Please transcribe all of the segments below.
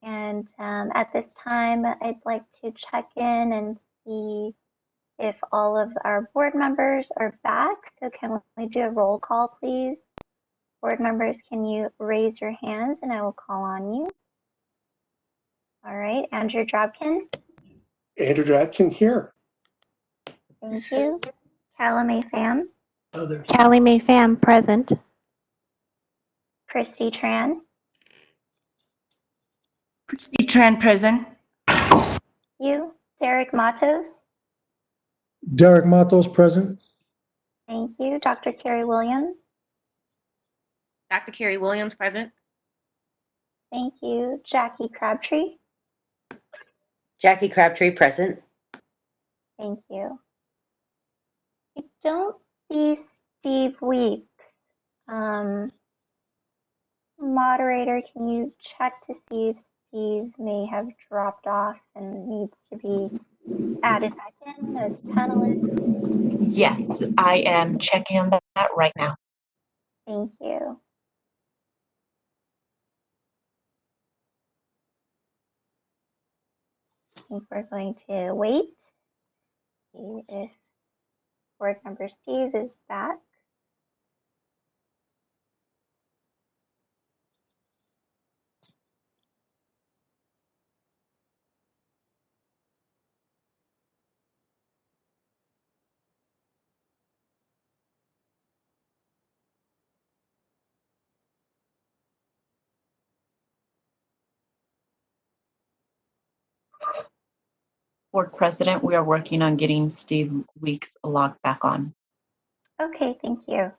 And at this time, I'd like to check in and see if all of our board members are back. So can we do a roll call, please? Board members, can you raise your hands and I will call on you? All right, Andrew Drabkin. Andrew Drabkin here. Thank you. Callie Mae Pham. Callie Mae Pham, present. Christy Tran. Christy Tran, present. You. Derek Matos. Derek Matos, present. Thank you. Dr. Carrie Williams. Dr. Carrie Williams, present. Thank you. Jackie Crabtree. Jackie Crabtree, present. Thank you. I don't see Steve Weeks. Moderator, can you check to see if Steve may have dropped off and needs to be added back in as a panelist? Yes, I am checking on that right now. Thank you. I think we're going to wait, see if board member Steve is back. Board President, we are working on getting Steve Weeks logged back on. Okay, thank you.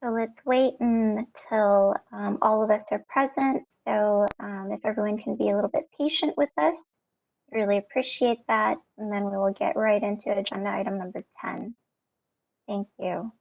So let's wait until all of us are present. So if everyone can be a little bit patient with us, really appreciate that. And then we will get right into agenda item number 10. Thank you.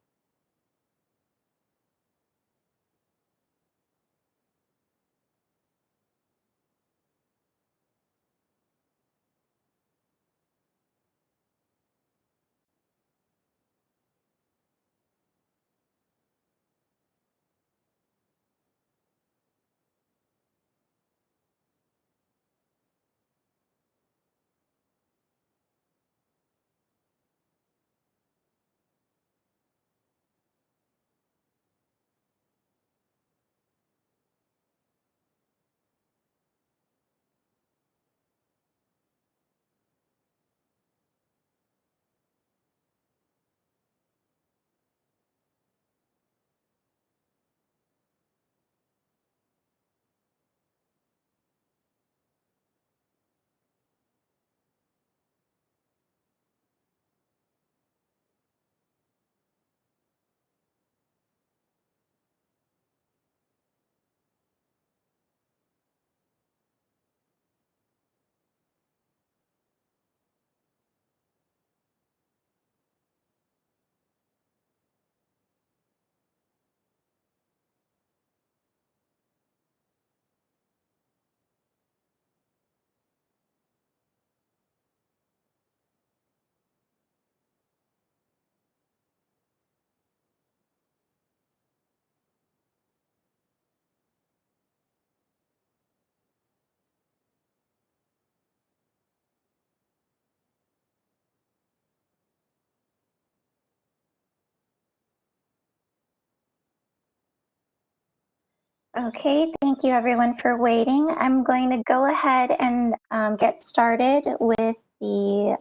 Okay, thank you everyone for waiting. I'm going to go ahead and get started with the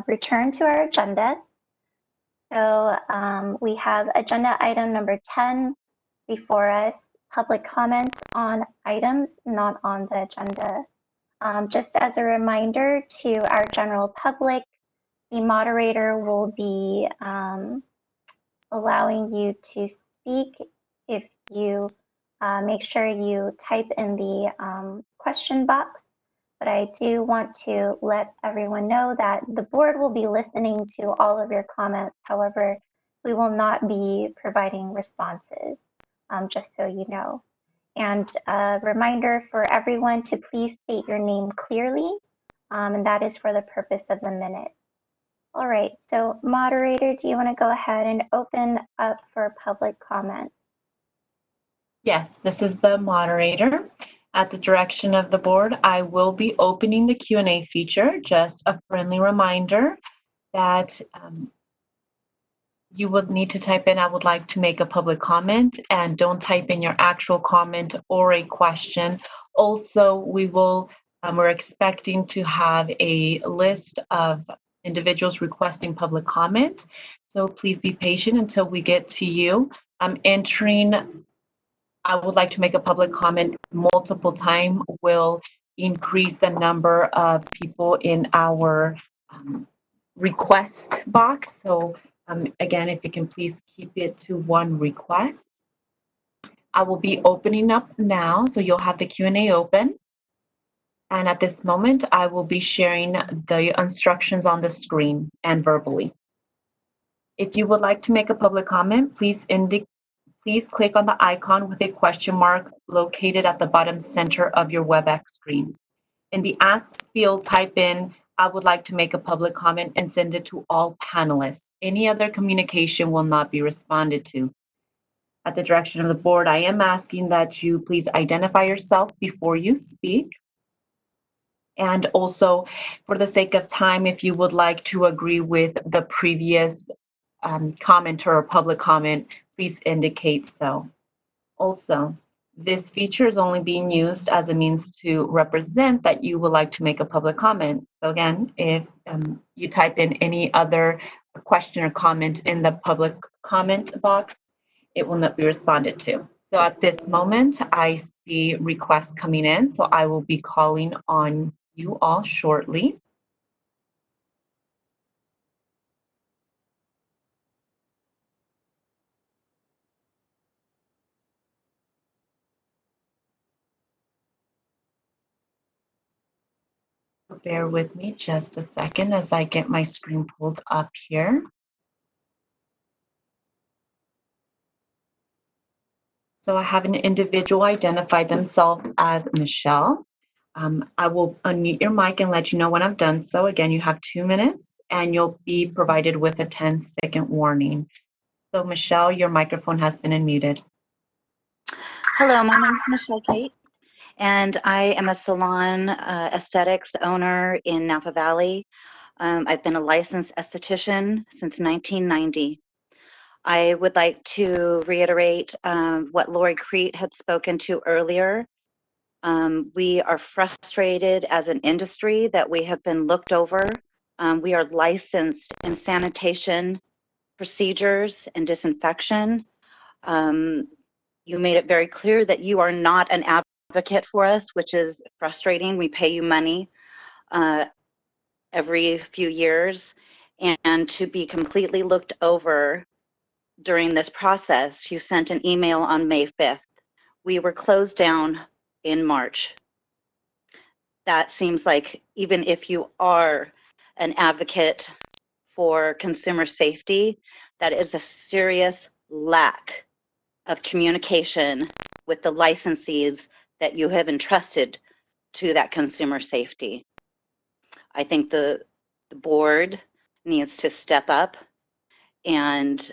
return to our agenda. So we have agenda item number 10 before us, public comments on items not on the agenda. Just as a reminder to our general public, the moderator will be allowing you to speak if you make sure you type in the question box. But I do want to let everyone know that the board will be listening to all of your comments. However, we will not be providing responses, just so you know. And a reminder for everyone to please state your name clearly, and that is for the purpose of the minute. All right, so moderator, do you want to go ahead and open up for public comment? Yes, this is the moderator. At the direction of the board, I will be opening the Q&A feature. Just a friendly reminder that you would need to type in, I would like to make a public comment, and don't type in your actual comment or a question. Also, we're expecting to have a list of individuals requesting public comment. So please be patient until we get to you. I'm entering, I would like to make a public comment multiple times will increase the number of people in our request box. So again, if you can please keep it to one request. I will be opening up now, so you'll have the Q&A open. And at this moment, I will be sharing the instructions on the screen and verbally. If you would like to make a public comment, please click on the icon with a question mark located at the bottom center of your WebEx screen. In the Asks field, type in, I would like to make a public comment, and send it to all panelists. Any other communication will not be responded to. At the direction of the board, I am asking that you please identify yourself before you speak. And also, for the sake of time, if you would like to agree with the previous commenter or public comment, please indicate so. Also, this feature is only being used as a means to represent that you would like to make a public comment. So again, if you type in any other question or comment in the public comment box, it will not be responded to. So at this moment, I see requests coming in, so I will be calling on you all shortly. Bear with me just a second as I get my screen pulled up here. So I have an individual identify themselves as Michelle. I will unmute your mic and let you know when I've done so. Again, you have 2 minutes and you'll be provided with a 10-second warning. So Michelle, your microphone has been unmuted. Hello, my name is Michelle Kate, and I am a salon aesthetics owner in Napa Valley. I've been a licensed esthetician since 1990. I would like to reiterate what Lori Crete had spoken to earlier. We are frustrated as an industry that we have been looked over. We are licensed in sanitation procedures and disinfection. You made it very clear that you are not an advocate for us, which is frustrating. We pay you money every few years, and to be completely looked over during this process, you sent an email on May 5th. We were closed down in March. That seems like, even if you are an advocate for consumer safety, that is a serious lack of communication with the licensees that you have entrusted to that consumer safety. I think the board needs to step up and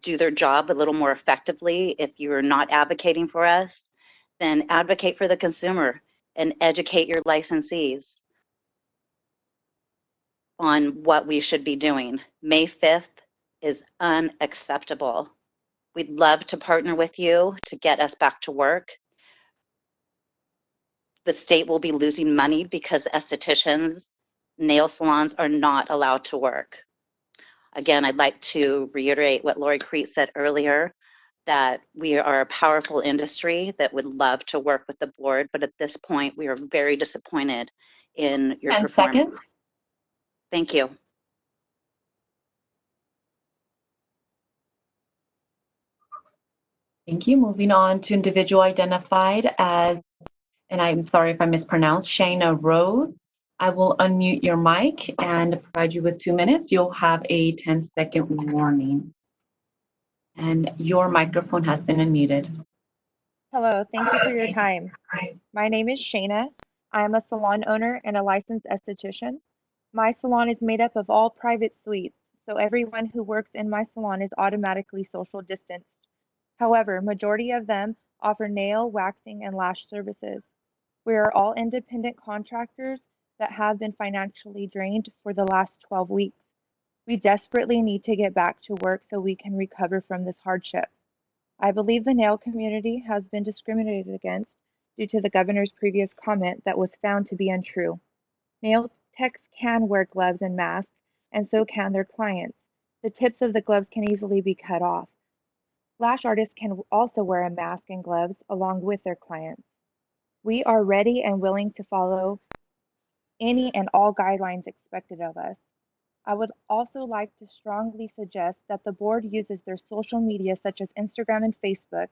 do their job a little more effectively. If you're not advocating for us, then advocate for the consumer and educate your licensees on what we should be doing. May 5th is unacceptable. We'd love to partner with you to get us back to work. The state will be losing money because estheticians, nail salons are not allowed to work. Again, I'd like to reiterate what Lori Crete said earlier, that we are a powerful industry that would love to work with the board, but at this point, we are very disappointed in your 10 performance. seconds. Thank you. Thank you. Moving on to individual identified as, and I'm sorry if I mispronounced, Shayna Rose. I will unmute your mic and provide you with 2 minutes. You'll have a 10-second warning. And your microphone has been unmuted. Hello, thank you for your time. My name is Shayna. I am a salon owner and a licensed esthetician. My salon is made up of all private suites, so everyone who works in my salon is automatically social distanced. However, majority of them offer nail, waxing, and lash services. We are all independent contractors that have been financially drained for the last 12 weeks. We desperately need to get back to work so we can recover from this hardship. I believe the nail community has been discriminated against due to the governor's previous comment that was found to be untrue. Nail techs can wear gloves and masks, and so can their clients. The tips of the gloves can easily be cut off. Lash artists can also wear a mask and gloves along with their clients. We are ready and willing to follow any and all guidelines expected of us. I would also like to strongly suggest that the board uses their social media such as Instagram and Facebook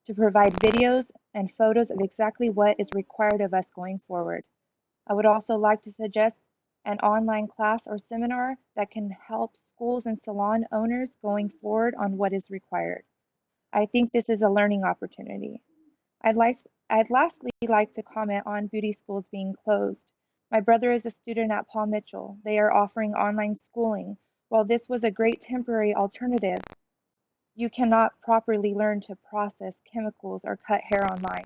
to provide videos and photos of exactly what is required of us going forward. I would also like to suggest an online class or seminar that can help schools and salon owners going forward on what is required. I think this is a learning opportunity. I'd lastly like to comment on beauty schools being closed. My brother is a student at Paul Mitchell. They are offering online schooling. While this was a great temporary alternative, you cannot properly learn to process chemicals or cut hair online.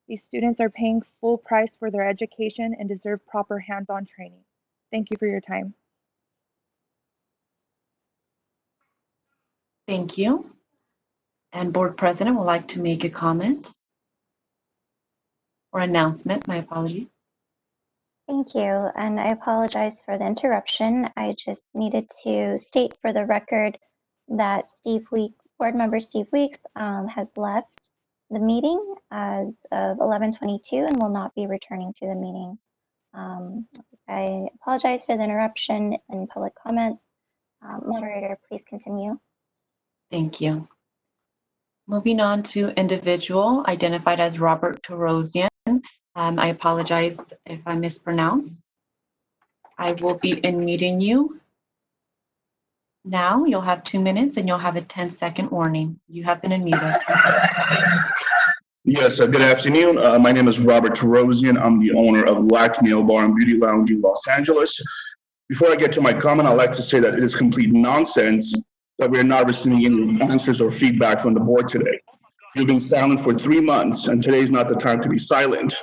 These students are paying full price for their education and deserve proper hands-on training. Thank you for your time. Thank you. And board president would like to make a comment or announcement. My apologies. Thank you, and I apologize for the interruption. I just needed to state for the record that board member Steve Weeks has left the meeting as of 11:22 and will not be returning to the meeting. I apologize for the interruption and public comments. Moderator, please continue. Thank you. Moving on to individual identified as Robert Tarosian. I apologize if I mispronounce. I will be unmuting you. Now you'll have 2 minutes and you'll have a 10-second warning. You have been unmuted. Yes, good afternoon. My name is Robert Tarosian. I'm the owner of Black Nail Bar and Beauty Lounge in Los Angeles. Before I get to my comment, I'd like to say that it is complete nonsense that we're not receiving any answers or feedback from the board today. You've been silent for 3 months, and today is not the time to be silent.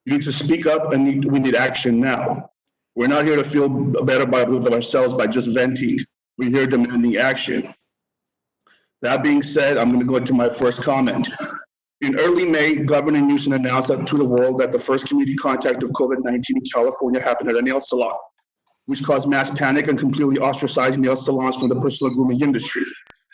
You need to speak up, and we need action now. We're not here to feel better with ourselves by just venting. We're here demanding action. That being said, I'm going to go into my first comment. In early May, Governor Newsom announced to the world that the first community contact of COVID-19 in California happened at a nail salon, which caused mass panic and completely ostracized nail salons from the personal grooming industry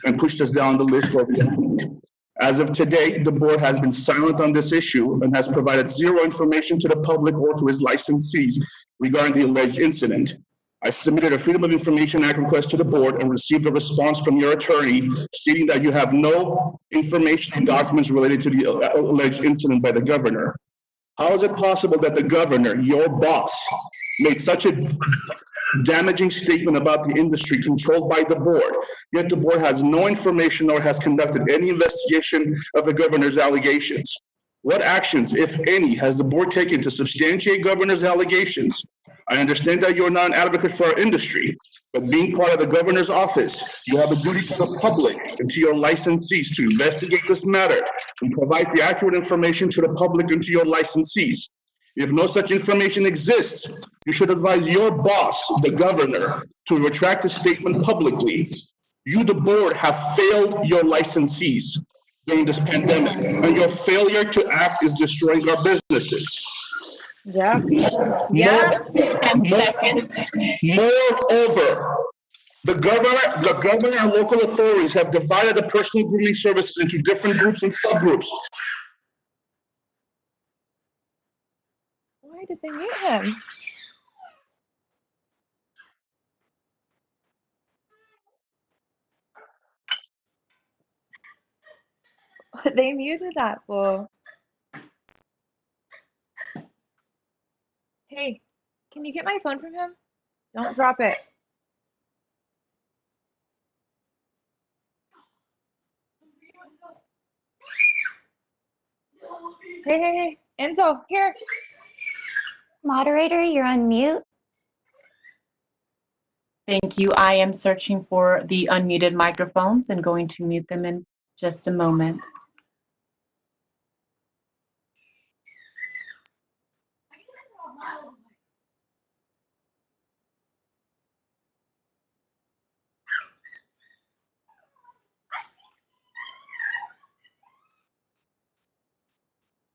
and pushed us down the list for reacting. As of today, the board has been silent on this issue and has provided zero information to the public or to its licensees regarding the alleged incident. I submitted a Freedom of Information Act request to the board and received a response from your attorney stating that you have no information and documents related to the alleged incident by the governor. How is it possible that the governor, your boss, made such a damaging statement about the industry controlled by the board, yet the board has no information or has conducted any investigation of the governor's allegations? What actions, if any, has the board taken to substantiate governor's allegations? I understand that you're not an advocate for our industry, but being part of the governor's office, you have a duty to the public and to your licensees to investigate this matter and provide the accurate information to the public and to your licensees. If no such information exists, you should advise your boss, the governor, to retract the statement publicly. You, the board, have failed your licensees during this pandemic, and your failure to act is destroying our businesses. Yeah. Moreover, the governor and local authorities have divided the personal grooming services into different groups and subgroups. Why did they mute him? They muted that fool. Hey, can you get my phone from him? Don't drop it. Hey, Enzo, here. Moderator, you're on mute. Thank you. I am searching for the unmuted microphones and going to mute them in just a moment.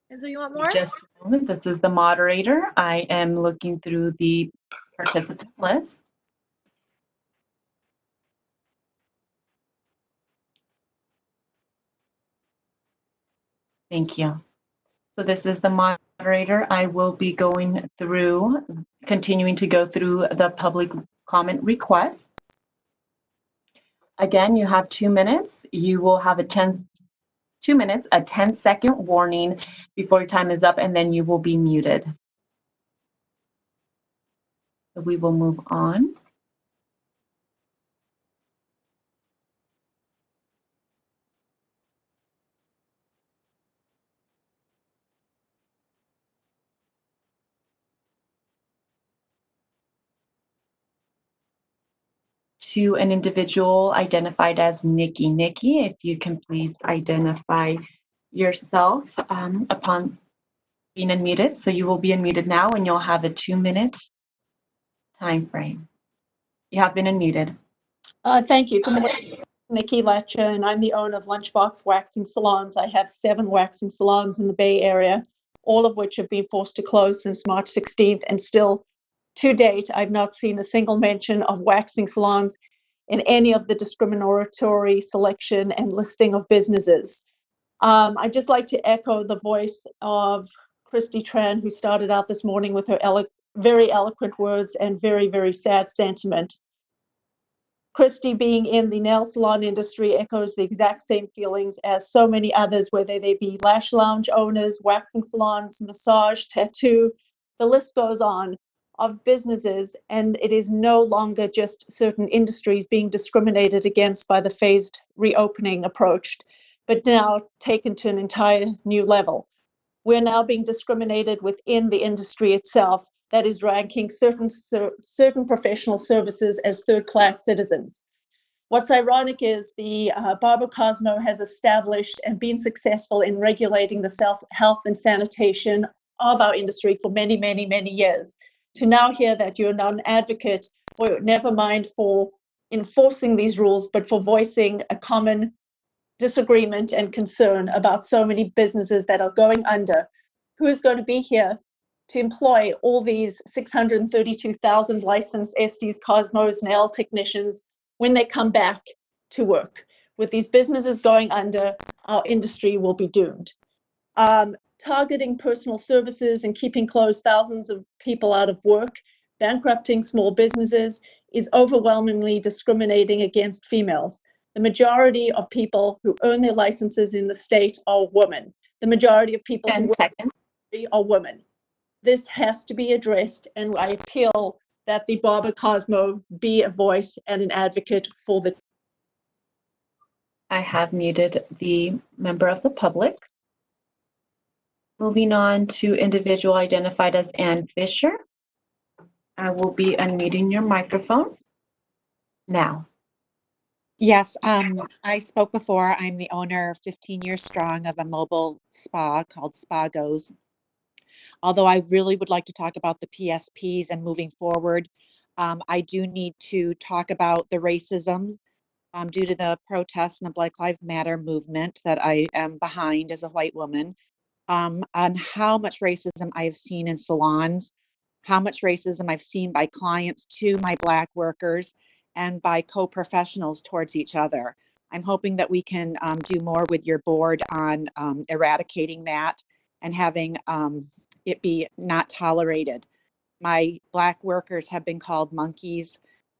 And so you want more? Just a moment. This is the moderator. I am looking through the participant list. Thank you. So this is the moderator. I will be going through, continuing to go through the public comment request. Again, you have 2 minutes. You will have a 2 minutes, a 10-second warning before your time is up, and then you will be muted. So we will move on. To an individual identified as Nikki. Nikki, if you can please identify yourself upon being unmuted. So you will be unmuted now and you'll have a 2-minute time frame. You have been unmuted. Thank you. Good morning. Nikki Letcher, and I'm the owner of Lunchbox Waxing Salons. I have 7 waxing salons in the Bay Area, all of which have been forced to close since March 16th. And still, to date, I've not seen a single mention of waxing salons in any of the discriminatory selection and listing of businesses. I'd just like to echo the voice of Christy Tran, who started out this morning with her very eloquent words and very, very sad sentiment. Christy, being in the nail salon industry, echoes the exact same feelings as so many others, whether they be lash lounge owners, waxing salons, massage, tattoo, the list goes on, of businesses, and it is no longer just certain industries being discriminated against by the phased reopening approach, but now taken to an entire new level. We're now being discriminated within the industry itself, that is ranking certain professional services as third-class citizens. What's ironic is the Barber Cosmo has established and been successful in regulating the self-health and sanitation of our industry for many, many, many years. To now hear that you're not an advocate, or never mind for enforcing these rules, but for voicing a common disagreement and concern about so many businesses that are going under, who is going to be here to employ all these 632,000 licensed Estes, Cosmos, nail technicians when they come back to work? With these businesses going under, our industry will be doomed. Targeting personal services and keeping closed thousands of people out of work, bankrupting small businesses, is overwhelmingly discriminating against females. The majority of people who earn their licenses in the state are women. The majority of people who work are women. This has to be addressed, and I appeal that the Barber Cosmo be a voice and an advocate for the. I have muted the member of the public. Moving on to individual identified as Ann Fisher. I will be unmuting your microphone now. Yes, I spoke before. I'm the owner, 15 years strong, of a mobile spa called Spa Goes. Although I really would like to talk about the PSPs and moving forward, I do need to talk about the racism due to the protests and the Black Lives Matter movement that I am behind as a white woman, on how much racism I have seen in salons, how much racism I've seen by clients to my Black workers and by co-professionals towards each other. I'm hoping that we can do more with your board on eradicating that and having it be not tolerated. My Black workers have been called monkeys.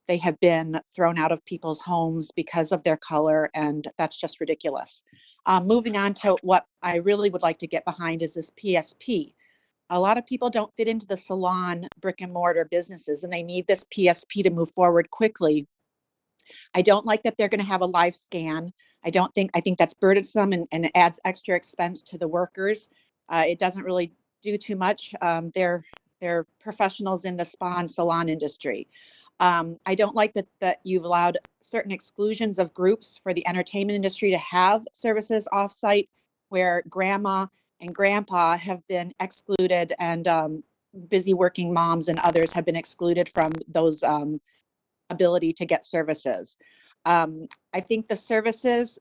They have been thrown out of people's homes because of their color, and that's just ridiculous. Moving on to what I really would like to get behind is this PSP. A lot of people don't fit into the salon brick and mortar businesses, and they need this PSP to move forward quickly. I don't like that they're going to have a live scan. I think that's burdensome and it adds extra expense to the workers. It doesn't really do too much. They're professionals in the spa and salon industry. I don't like that you've allowed certain exclusions of groups for the entertainment industry to have services offsite, where grandma and grandpa have been excluded, and busy working moms and others have been excluded from those ability to get services. I think the services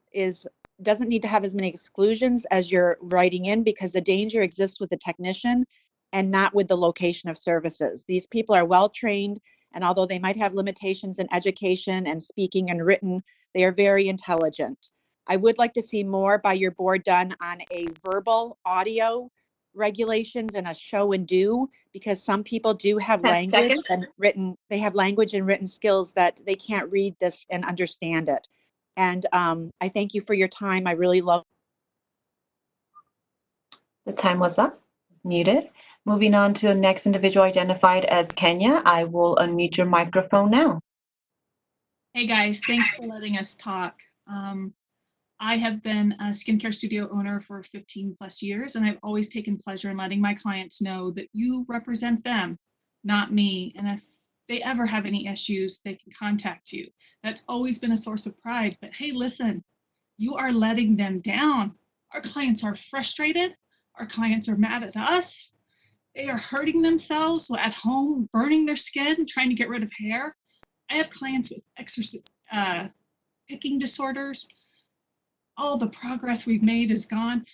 doesn't need to have as many exclusions as you're writing in, because the danger exists with the technician and not with the location of services. These people are well trained, and although they might have limitations in education and speaking and written, they are very intelligent. I would like to see more by your board done on a verbal audio regulations and a show and do, because some people do have language and written skills that they can't read this and understand it. And I thank you for your time. I really love. The time was up. It's muted. Moving on to the next individual identified as Kenya. I will unmute your microphone now. Hey guys, thanks for letting us talk. I have been a skincare studio owner for 15 plus years, and I've always taken pleasure in letting my clients know that you represent them, not me. And if they ever have any issues, they can contact you. That's always been a source of pride. But hey, listen, you are letting them down. Our clients are frustrated. Our clients are mad at us. They are hurting themselves at home, burning their skin, trying to get rid of hair. I have clients with picking disorders. All the progress we've made is gone.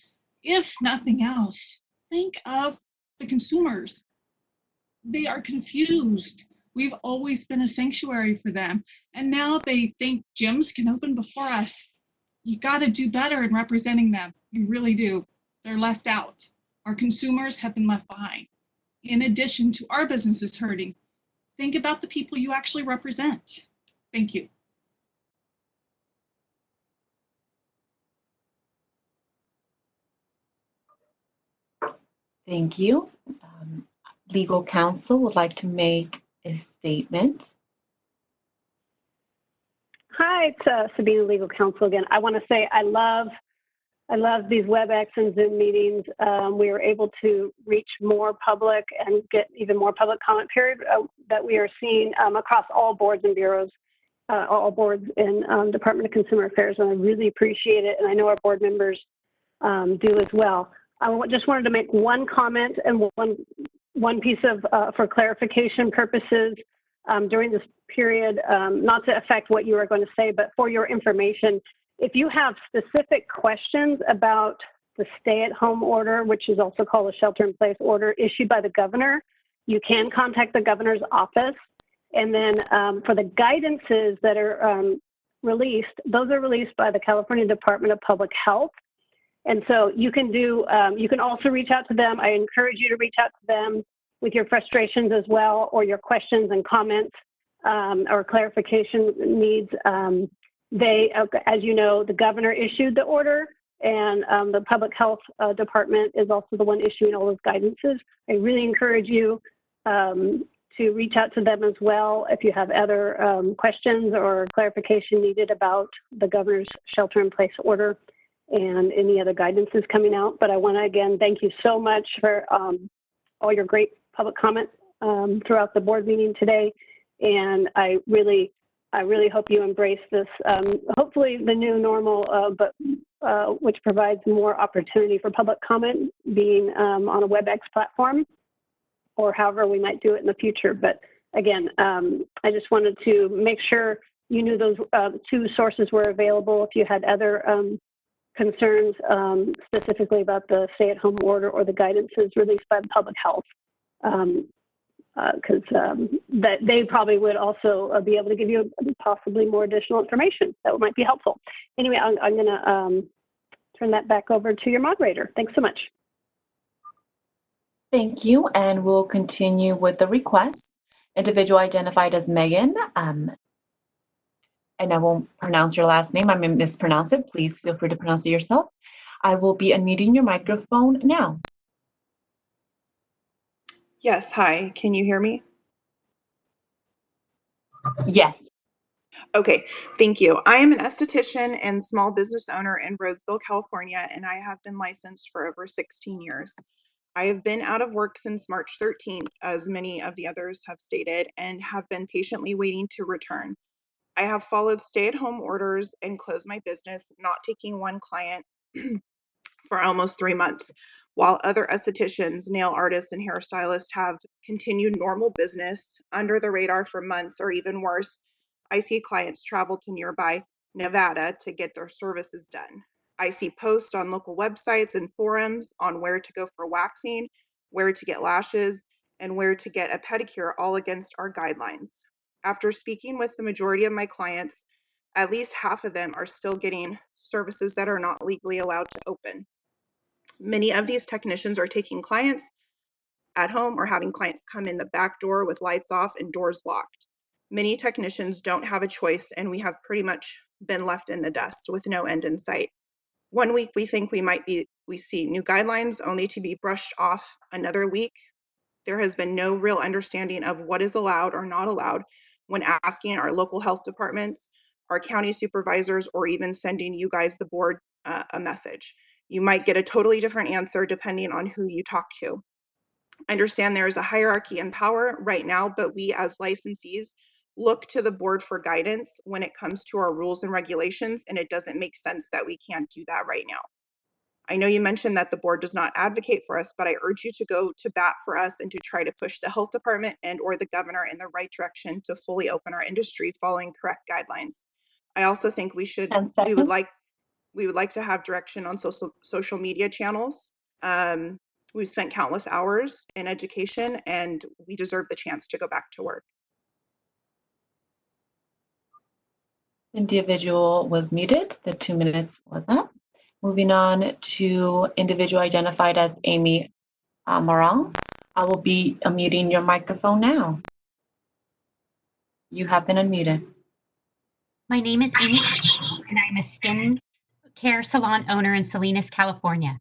If nothing else, think of the consumers. They are confused. We've always been a sanctuary for them. And now they think gyms can open before us. You got to do better in representing them. You really do. They're left out. Our consumers have been left behind. In addition to our businesses hurting, think about the people you actually represent. Thank you. Thank you. Legal counsel would like to make a statement. Hi, it's Sabina, legal counsel again. I want to say I love these WebEx and Zoom meetings. We were able to reach more public and get even more public comment period that we are seeing across all boards and bureaus, all boards in Department of Consumer Affairs, and I really appreciate it, and I know our board members do as well. I just wanted to make one comment and one piece of, for clarification purposes during this period, not to affect what you are going to say, but for your information, if you have specific questions about the stay-at-home order, which is also called a shelter-in-place order issued by the governor, you can contact the governor's office. And then for the guidances that are released, those are released by the California Department of Public Health. And so you can you can also reach out to them. I encourage you to reach out to them with your frustrations as well, or your questions and comments or clarification needs. As you know, the governor issued the order, and the public health department is also the one issuing all those guidances. I really encourage you to reach out to them as well if you have other questions or clarification needed about the governor's shelter-in-place order and any other guidances coming out. But I want to again thank you so much for all your great public comment throughout the board meeting today, and I really hope you embrace this, hopefully the new normal, but which provides more opportunity for public comment, being on a WebEx platform, or however we might do it in the future. But again, I just wanted to make sure you knew those two sources were available if you had other concerns specifically about the stay-at-home order or the guidances released by the public health. Because that they probably would also be able to give you possibly more additional information that might be helpful. Anyway, I'm going to turn that back over to your moderator. Thanks so much. Thank you, and we'll continue with the request. Individual identified as Megan, and I won't pronounce your last name. I may mispronounce it. Please feel free to pronounce it yourself. I will be unmuting your microphone now. Yes, hi, can you hear me? Yes. Okay, thank you. I am an esthetician and small business owner in Roseville, California, and I have been licensed for over 16 years. I have been out of work since March 13th, as many of the others have stated, and have been patiently waiting to return. I have followed stay-at-home orders and closed my business, not taking one client for almost 3 months, while other estheticians, nail artists, and hairstylists have continued normal business under the radar for months, or even worse. I see clients travel to nearby Nevada to get their services done. I see posts on local websites and forums on where to go for waxing, where to get lashes, and where to get a pedicure, all against our guidelines. After speaking with the majority of my clients, at least half of them are still getting services that are not legally allowed to open. Many of these technicians are taking clients at home or having clients come in the back door with lights off and doors locked. Many technicians don't have a choice, and we have pretty much been left in the dust with no end in sight. 1 week we think we see new guidelines only to be brushed off another week. There has been no real understanding of what is allowed or not allowed when asking our local health departments, our county supervisors, or even sending you guys, the board, a message. You might get a totally different answer depending on who you talk to. I understand there is a hierarchy in power right now, but we as licensees look to the board for guidance when it comes to our rules and regulations, and it doesn't make sense that we can't do that right now. I know you mentioned that the board does not advocate for us, but I urge you to go to bat for us and to try to push the health department and or the governor in the right direction to fully open our industry following correct guidelines. I also think we would like to have direction on social media channels. We've spent countless hours in education, and we deserve the chance to go back to work. Individual was muted. The 2 minutes was up. Moving on to individual identified as Amy Morale. I will be unmuting your microphone now. You have been unmuted. My name is Amy, and I'm a skin care salon owner in Salinas, California.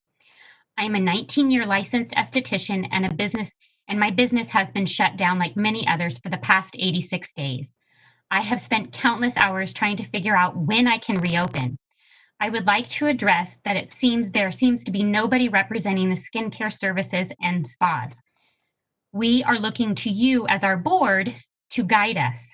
I'm a 19-year licensed esthetician and my business has been shut down like many others for the past 86 days. I have spent countless hours trying to figure out when I can reopen. I would like to address that there seems to be nobody representing the skincare services and spas. We are looking to you as our board to guide us.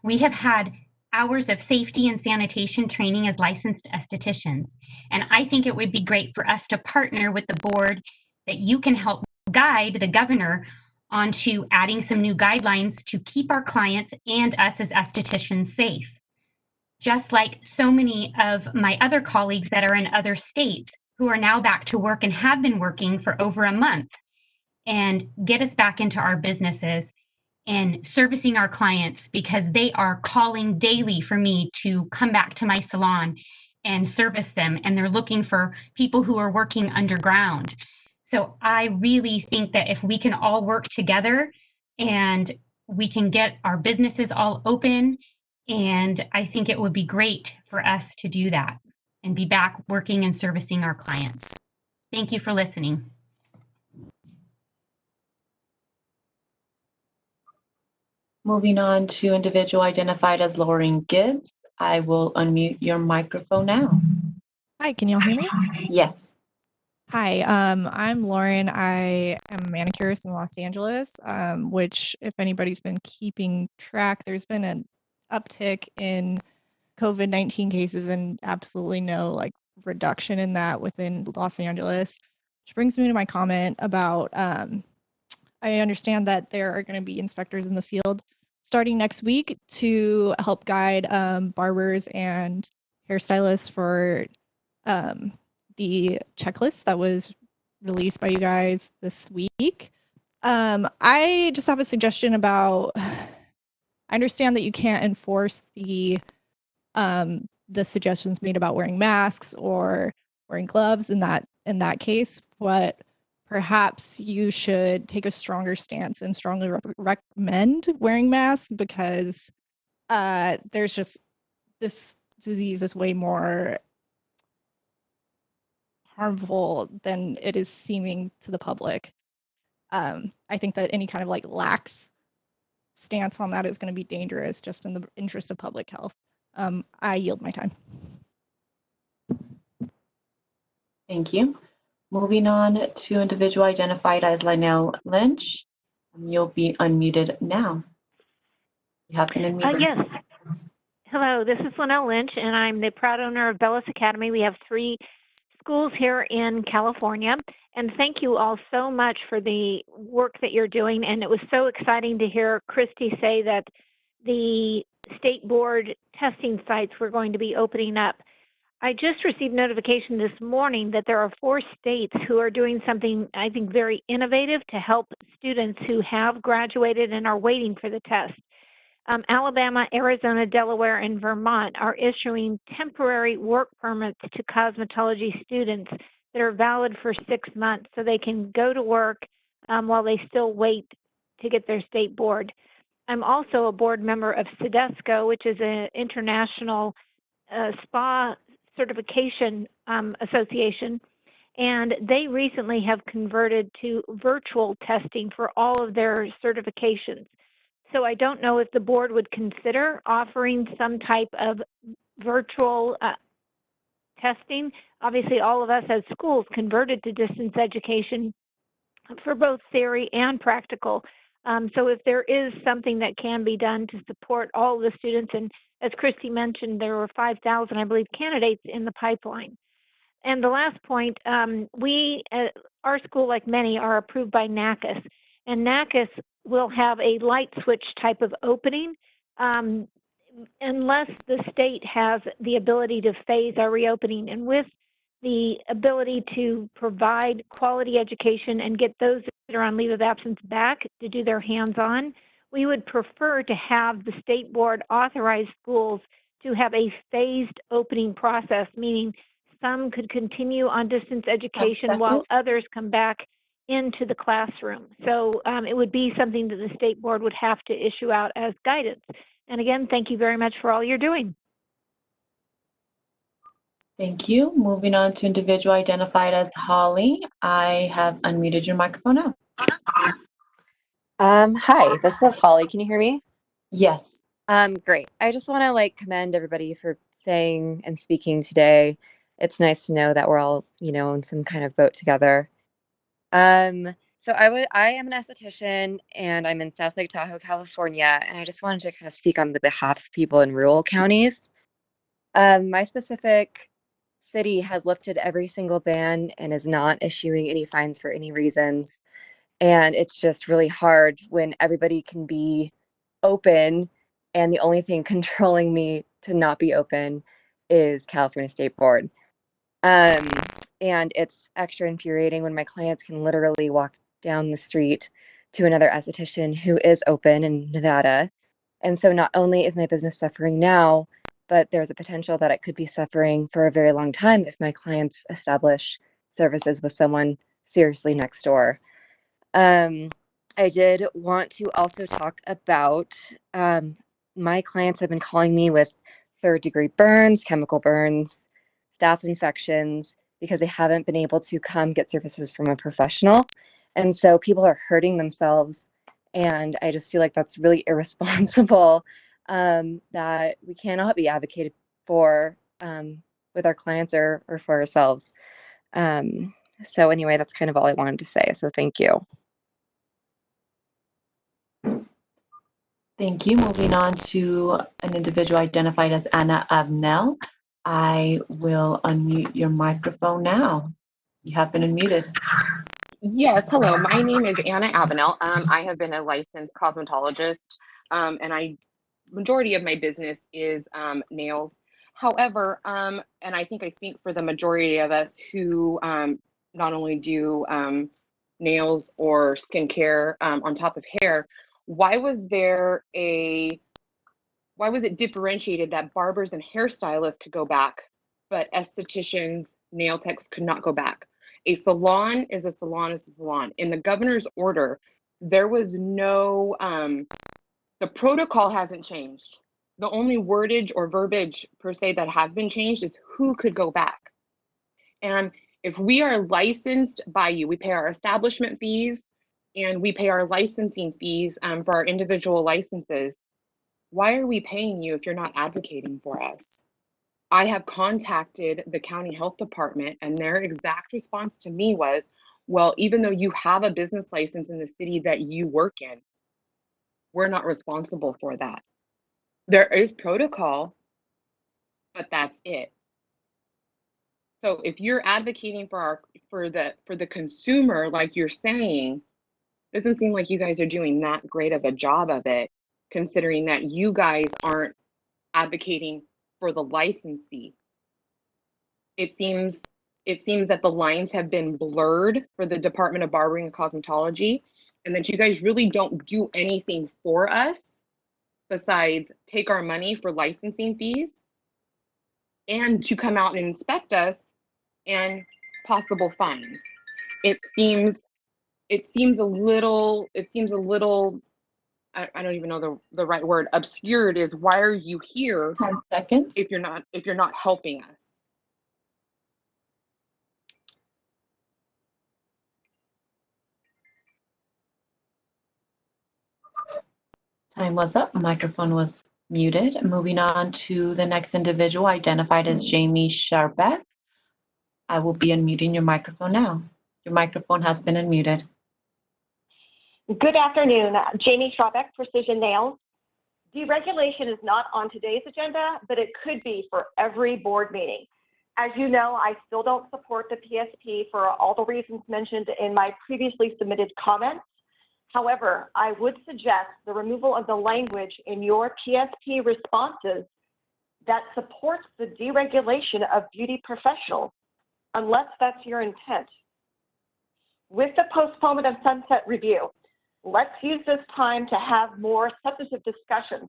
We have had hours of safety and sanitation training as licensed estheticians, and I think it would be great for us to partner with the board that you can help guide the governor onto adding some new guidelines to keep our clients and us as estheticians safe. Just like so many of my other colleagues that are in other states who are now back to work and have been working for over a month, and get us back into our businesses and servicing our clients, because they are calling daily for me to come back to my salon and service them, and they're looking for people who are working underground. So I really think that if we can all work together and we can get our businesses all open, and I think it would be great for us to do that and be back working and servicing our clients. Thank you for listening. Moving on to individual identified as Lauren Gibbs. I will unmute your microphone now. Hi, can y'all hear me? Yes. Hi, I'm Lauren. I am a manicurist in Los Angeles, which, if anybody's been keeping track, there's been an uptick in COVID-19 cases and absolutely no reduction in that within Los Angeles, which brings me to my comment about I understand that there are going to be inspectors in the field starting next week to help guide barbers and hairstylists for the checklist that was released by you guys this week. I just have a suggestion about, I understand that you can't enforce the suggestions made about wearing masks or wearing gloves in that case, but perhaps you should take a stronger stance and strongly recommend wearing masks, because there's just, this disease is way more harmful than it is seeming to the public. I think that any kind of lax stance on that is going to be dangerous just in the interest of public health. I yield my time. Thank you. Moving on to individual identified as Lionel Lynch. You'll be unmuted now. You have been unmuted. Yes. Hello, this is Linnell Lynch, and I'm the proud owner of Bellis Academy. We have 3 schools here in California, and thank you all so much for the work that you're doing. And it was so exciting to hear Christy say that the state board testing sites were going to be opening up. I just received notification this morning that there are 4 states who are doing something, I think, very innovative to help students who have graduated and are waiting for the test. Alabama, Arizona, Delaware, and Vermont are issuing temporary work permits to cosmetology students that are valid for 6 months so they can go to work while they still wait to get their state board. I'm also a board member of CEDESCO, which is an international spa certification association, and they recently have converted to virtual testing for all of their certifications. So I don't know if the board would consider offering some type of virtual testing. Obviously, all of us as schools converted to distance education for both theory and practical. So if there is something that can be done to support all the students, and as Christy mentioned, there were 5,000, I believe, candidates in the pipeline. And the last point, our school, like many, are approved by NACIS, and NACIS will have a light switch type of opening unless the state has the ability to phase our reopening. And with the ability to provide quality education and get those that are on leave of absence back to do their hands-on, we would prefer to have the state board authorize schools to have a phased opening process, meaning some could continue on distance education while others come back into the classroom. So it would be something that the state board would have to issue out as guidance. And again, thank you very much for all you're doing. Thank you. Moving on to individual identified as Holly. I have unmuted your microphone now. Hi, this is Holly. Can you hear me? Yes. Great. I just want to commend everybody for saying and speaking today. It's nice to know that we're all, in some kind of boat together. So I am an esthetician and I'm in South Lake Tahoe, California, and I just wanted to kind of speak on the behalf of people in rural counties. My specific city has lifted every single ban and is not issuing any fines for any reasons. And it's just really hard when everybody can be open and the only thing controlling me to not be open is California State Board. And it's extra infuriating when my clients can literally walk down the street to another esthetician who is open in Nevada. And so not only is my business suffering now, but there's a potential that it could be suffering for a very long time if my clients establish services with someone seriously next door. I did want to also talk about my clients have been calling me with third-degree burns, chemical burns, staph infections, because they haven't been able to come get services from a professional. And so people are hurting themselves. And I just feel like that's really irresponsible, that we cannot be advocated for with our clients or for ourselves. So anyway, that's kind of all I wanted to say. So thank you. Thank you. Moving on to an individual identified as Anna Abnell. I will unmute your microphone now. You have been unmuted. Yes, hello. My name is Anna Avenel. I have been a licensed cosmetologist, and majority of my business is nails. However, and I think I speak for the majority of us who not only do nails or skincare on top of hair, why was it differentiated that barbers and hairstylists could go back, but estheticians, nail techs could not go back? A salon is a salon is a salon. In the governor's order, there was no, the protocol hasn't changed. The only wordage or verbiage per se that has been changed is who could go back. And if we are licensed by you, we pay our establishment fees and we pay our licensing fees for our individual licenses. Why are we paying you if you're not advocating for us? I have contacted the county health department, and their exact response to me was, well, even though you have a business license in the city that you work in, we're not responsible for that. There is protocol, but that's it. So if you're advocating for the consumer, like you're saying, doesn't seem like you guys are doing that great of a job of it, considering that you guys aren't advocating for the licensee. It seems that the lines have been blurred for the Department of Barbering and Cosmetology, and that you guys really don't do anything for us besides take our money for licensing fees and to come out and inspect us and possible fines. It seems a little, I don't even know the right word, obscured is why are you here 10 seconds. if you're not helping us? Time was up. Microphone was muted. Moving on to the next individual identified as Jamie Sharbeck. I will be unmuting your microphone now. Your microphone has been unmuted. Good afternoon. Jamie Sharbeck, Precision Nails. Deregulation is not on today's agenda, but it could be for every board meeting. As you know, I still don't support the PSP for all the reasons mentioned in my previously submitted comments. However, I would suggest the removal of the language in your PSP responses that supports the deregulation of beauty professionals, unless that's your intent. With the postponement of sunset review, let's use this time to have more substantive discussions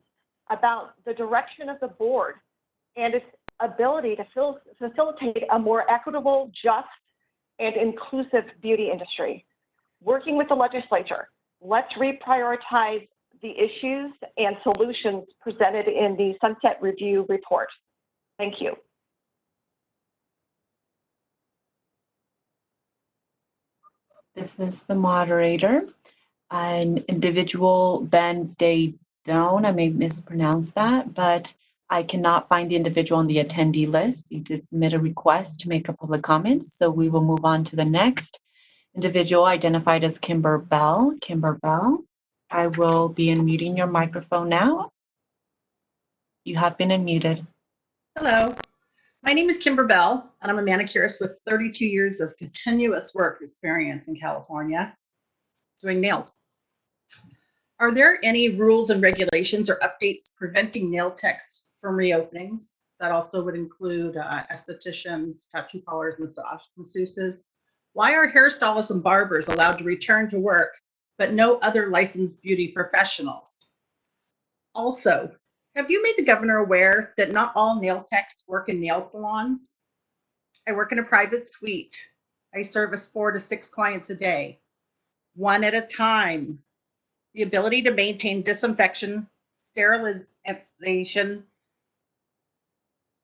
about the direction of the board and its ability to facilitate a more equitable, just, and inclusive beauty industry. Working with the legislature, let's reprioritize the issues and solutions presented in the Sunset Review report. Thank you. This is the moderator. An individual, Ben Daydone, I may mispronounce that, but I cannot find the individual on the attendee list. You did submit a request to make a public comment, so we will move on to the next individual identified as Kimber Bell. Kimber Bell, I will be unmuting your microphone now. You have been unmuted. Hello, my name is Kimber Bell, and I'm a manicurist with 32 years of continuous work experience in California doing nails. Are there any rules and regulations or updates preventing nail techs from reopenings? That also would include estheticians, tattoo parlors, masseuses. Why are hairstylists and barbers allowed to return to work, but no other licensed beauty professionals? Also, have you made the governor aware that not all nail techs work in nail salons? I work in a private suite. I service 4 to 6 clients a day, one at a time. The ability to maintain disinfection, sterilization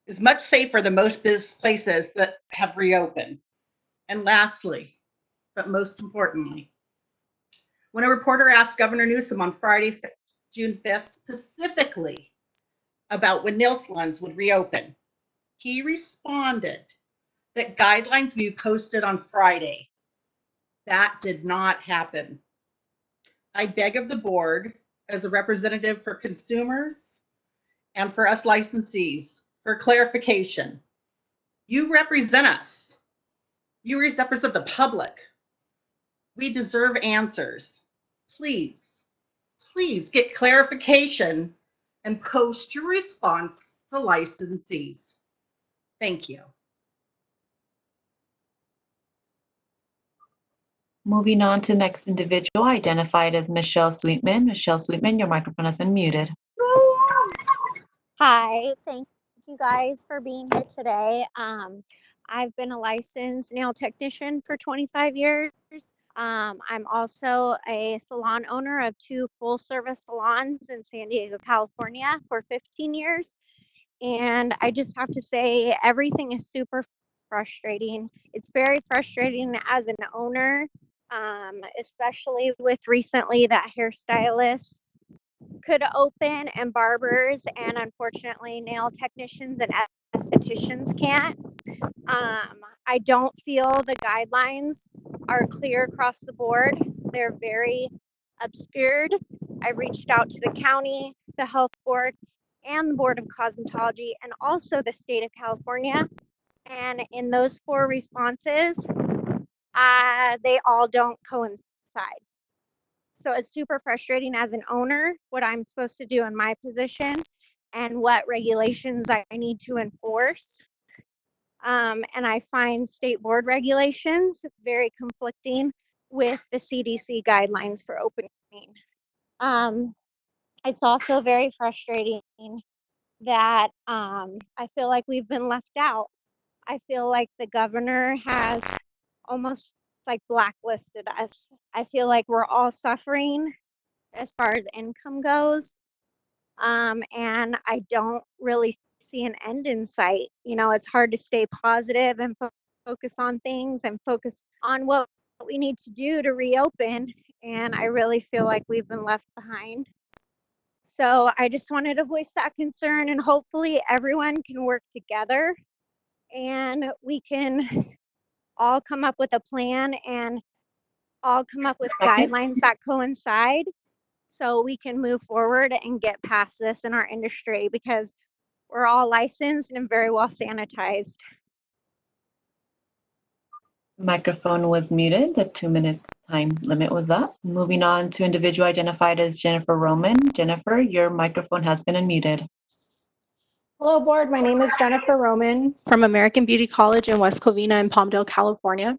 is much safer than most business places that have reopened. And lastly, but most importantly, when a reporter asked Governor Newsom on Friday, June 5th, specifically about when nail salons would reopen, he responded that guidelines would be posted on Friday. That did not happen. I beg of the board, as a representative for consumers and for us licensees, for clarification. You represent us. You represent the public. We deserve answers. Please, please get clarification and post your response to licensees. Thank you. Moving on to next individual identified as Michelle Sweetman. Michelle Sweetman, your microphone has been muted. Hi, thank you guys for being here today. I've been a licensed nail technician for 25 years. I'm also a salon owner of 2 full-service salons in San Diego, California for 15 years. And I just have to say, everything is super frustrating. It's very frustrating as an owner, especially with recently that hairstylists could open and barbers and unfortunately nail technicians and estheticians can't. I don't feel the guidelines are clear across the board. They're very obscured. I reached out to the county, the health board, and the Board of Cosmetology, and also the state of California. And in those 4 responses, they all don't coincide. So it's super frustrating as an owner, what I'm supposed to do in my position and what regulations I need to enforce. And I find state board regulations very conflicting with the CDC guidelines for opening. It's also very frustrating that I feel like we've been left out. I feel like the governor has almost like blacklisted us. I feel like we're all suffering as far as income goes. And I don't really see an end in sight. You know, it's hard to stay positive and focus on things and focus on what we need to do to reopen. And I really feel like we've been left behind. So I just wanted to voice that concern, and hopefully everyone can work together and we can all come up with a plan and all come up with guidelines that coincide so we can move forward and get past this in our industry, because we're all licensed and very well sanitized. Microphone was muted. The 2 minutes time limit was up. Moving on to individual identified as Jennifer Roman. Jennifer, your microphone has been unmuted. Hello, board. My name is Jennifer Roman from American Beauty College in West Covina in Palmdale, California.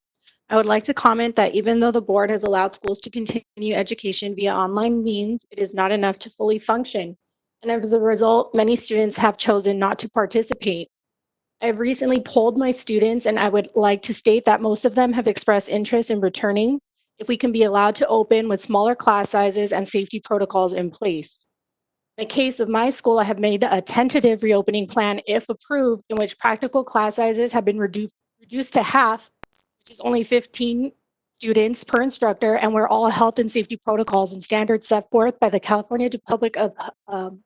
I would like to comment that even though the board has allowed schools to continue education via online means, it is not enough to fully function. And as a result, many students have chosen not to participate. I've recently polled my students, and I would like to state that most of them have expressed interest in returning if we can be allowed to open with smaller class sizes and safety protocols in place. In the case of my school, I have made a tentative reopening plan, if approved, in which practical class sizes have been reduced to half, which is only 15 students per instructor, and where all health and safety protocols and standards set forth by the California Department of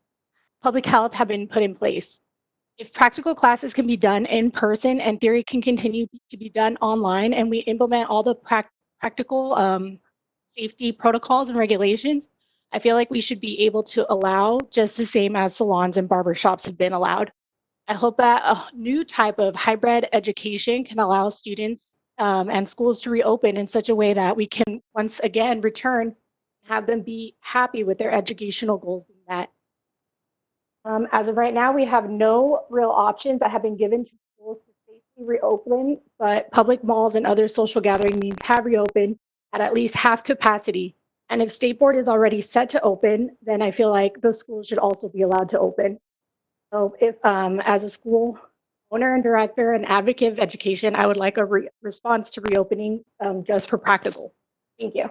Public Health have been put in place. If practical classes can be done in person and theory can continue to be done online, and we implement all the practical safety protocols and regulations, I feel like we should be able to allow just the same as salons and barbershops have been allowed. I hope that a new type of hybrid education can allow students and schools to reopen in such a way that we can once again return and have them be happy with their educational goals being met. As of right now, we have no real options that have been given to schools to safely reopen, but public malls and other social gathering means have reopened at least half capacity. And if State Board is already set to open, then I feel like the schools should also be allowed to open. So if, as a school owner and director and advocate of education, I would like a response to reopening just for practical. Thank you.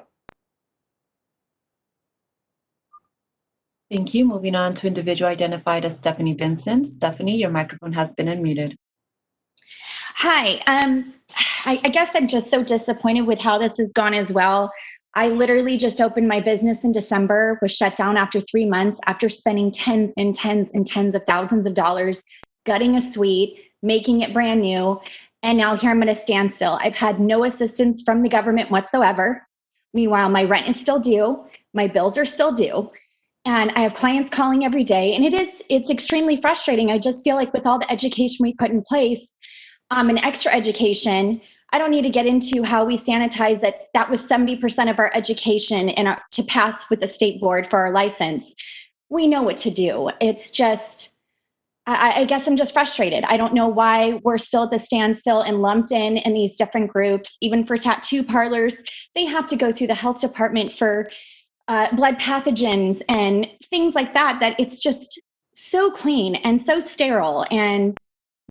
Thank you. Moving on to individual identified as Stephanie Vincent. Stephanie, your microphone has been unmuted. Hi. I guess I'm just so disappointed with how this has gone as well. I literally just opened my business in December, was shut down after 3 months after spending tens and tens and tens of thousands of dollars gutting a suite, making it brand new, and now here I'm at a standstill. I've had no assistance from the government whatsoever. Meanwhile, my rent is still due, my bills are still due, and I have clients calling every day, and it's extremely frustrating. I just feel like with all the education we put in place, and extra education, I don't need to get into how we sanitize that was 70% of our education and to pass with the state board for our license. We know what to do. It's just, I guess I'm just frustrated. I don't know why we're still at the standstill and lumped in these different groups. Even for tattoo parlors, they have to go through the health department for blood pathogens and things like that, that it's just so clean and so sterile, and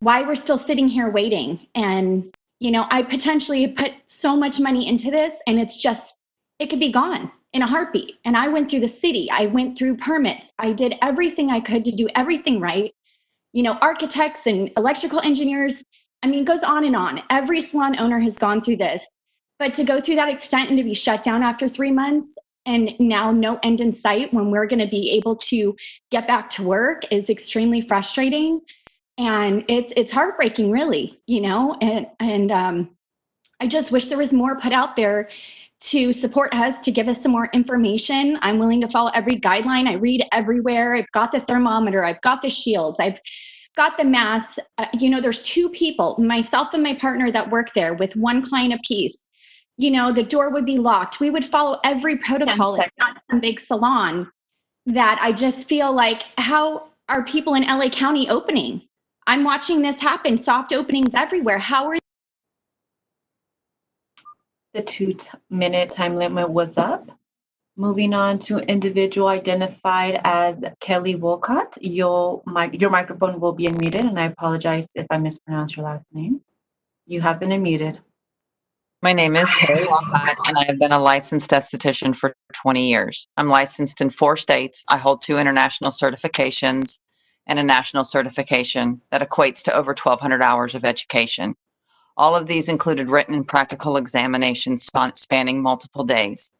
why we're still sitting here waiting. And, you know, I potentially put so much money into this, and it's just, it could be gone in a heartbeat. And I went through the city, I went through permits, I did everything I could to do everything right. You know, architects and electrical engineers, I mean, it goes on and on. Every salon owner has gone through this, but to go through that extent and to be shut down after 3 months and now no end in sight when we're going to be able to get back to work is extremely frustrating. And it's heartbreaking, really, you know, and I just wish there was more put out there to support us, to give us some more information. I'm willing to follow every guideline. I read everywhere. I've got the thermometer. I've got the shields. I've got the masks. You know, there's 2 people, myself and my partner, that work there with 1 client apiece. You know, the door would be locked. We would follow every protocol. It's not some big salon that I just feel like, how are people in LA County opening? I'm watching this happen, soft openings everywhere. How are The 2-minute time limit was up. Moving on to individual identified as Kelly Wolcott. Your microphone will be unmuted, and I apologize if I mispronounce your last name. You have been unmuted. My name is Kelly Walcott, and I have been a licensed esthetician for 20 years. I'm licensed in 4 states. I hold 2 international certifications and a national certification that equates to over 1,200 hours of education. All of these included written and practical examinations spanning multiple days.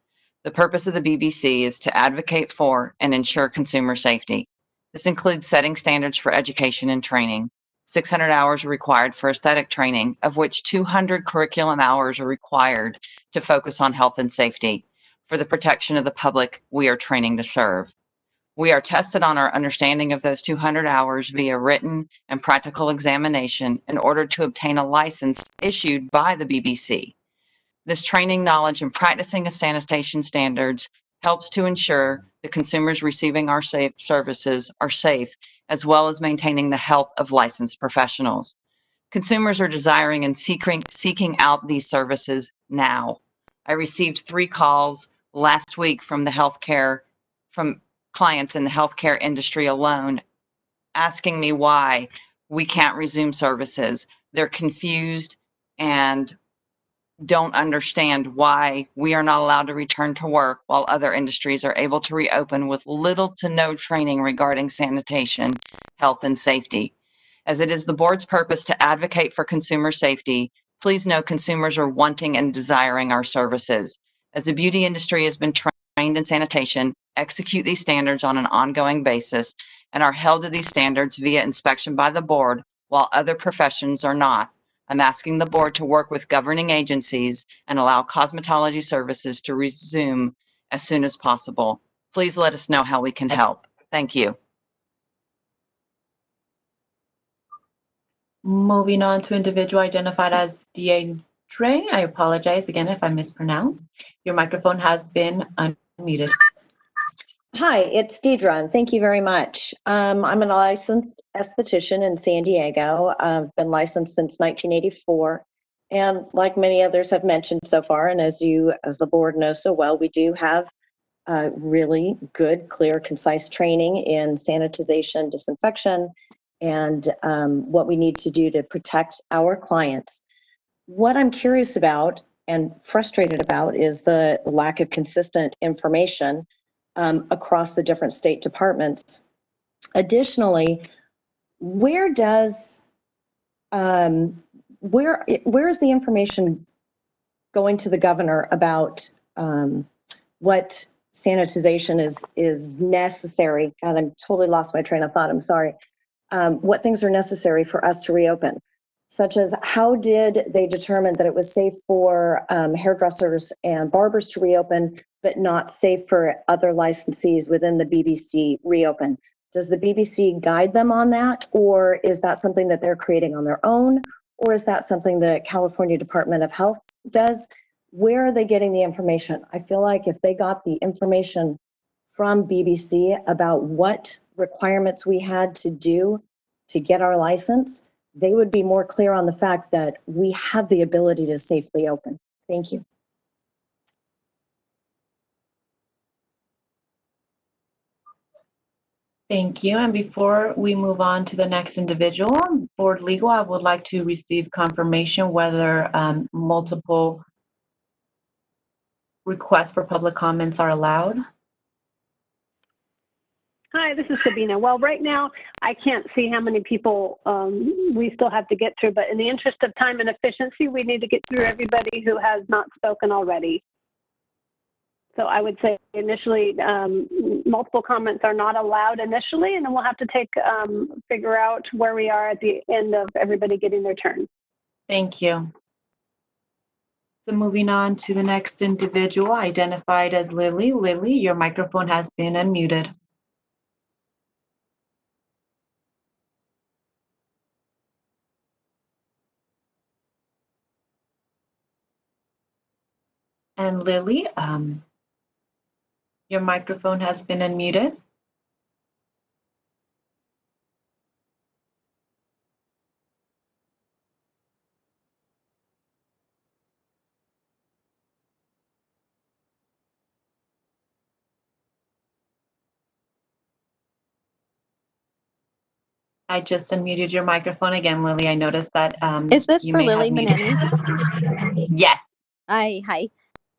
The purpose of the BBC is to advocate for and ensure consumer safety. This includes setting standards for education and training. 600 hours are required for aesthetic training, of which 200 curriculum hours are required to focus on health and safety. For the protection of the public, we are training to serve. We are tested on our understanding of those 200 hours via written and practical examination in order to obtain a license issued by the BBC. This training, knowledge, and practicing of sanitation standards helps to ensure the consumers receiving our services are safe, as well as maintaining the health of licensed professionals. Consumers are desiring and seeking out these services now. I received 3 calls last week from clients in the healthcare industry alone, asking me why we can't resume services. They're confused and don't understand why we are not allowed to return to work while other industries are able to reopen with little to no training regarding sanitation, health, and safety. As it is the board's purpose to advocate for consumer safety, please know consumers are wanting and desiring our services. As the beauty industry has been trained in sanitation, execute these standards on an ongoing basis, and are held to these standards via inspection by the board, while other professions are not. I'm asking the board to work with governing agencies and allow cosmetology services to resume as soon as possible. Please let us know how we can help. Thank you. Moving on to individual identified as Deidre. I apologize again if I mispronounce. Your microphone has been unmuted. Hi, it's Deidre, and thank you very much. I'm a licensed esthetician in San Diego. I've been licensed since 1984, and like many others have mentioned so far, and as the board knows so well, we do have really good, clear, concise training in sanitization, disinfection, and what we need to do to protect our clients. What I'm curious about and frustrated about is the lack of consistent information across the different state departments. Additionally, where is the information going to the governor about what sanitization is necessary? God, I'm totally lost my train of thought. I'm sorry. What things are necessary for us to reopen? Such as, how did they determine that it was safe for hairdressers and barbers to reopen, but not safe for other licensees within the BBC reopen? Does the BBC guide them on that, or is that something that they're creating on their own, or is that something the California Department of Health does? Where are they getting the information? I feel like if they got the information from BBC about what requirements we had to do to get our license, they would be more clear on the fact that we have the ability to safely open. Thank you. Thank you. And before we move on to the next individual, Board Legal, I would like to receive confirmation whether multiple requests for public comments are allowed. Hi, this is Sabina. Well, right now, I can't see how many people we still have to get through, but in the interest of time and efficiency, we need to get through everybody who has not spoken already. So I would say initially, multiple comments are not allowed initially, and then we'll have to figure out where we are at the end of everybody getting their turn. Thank you. So moving on to the next individual identified as Lily. Lily, your microphone has been unmuted. And Lily, your microphone has been unmuted. I just unmuted your microphone again, Lily. I noticed that Is this you for may have Lily muted. Maneni? Yes. Hi.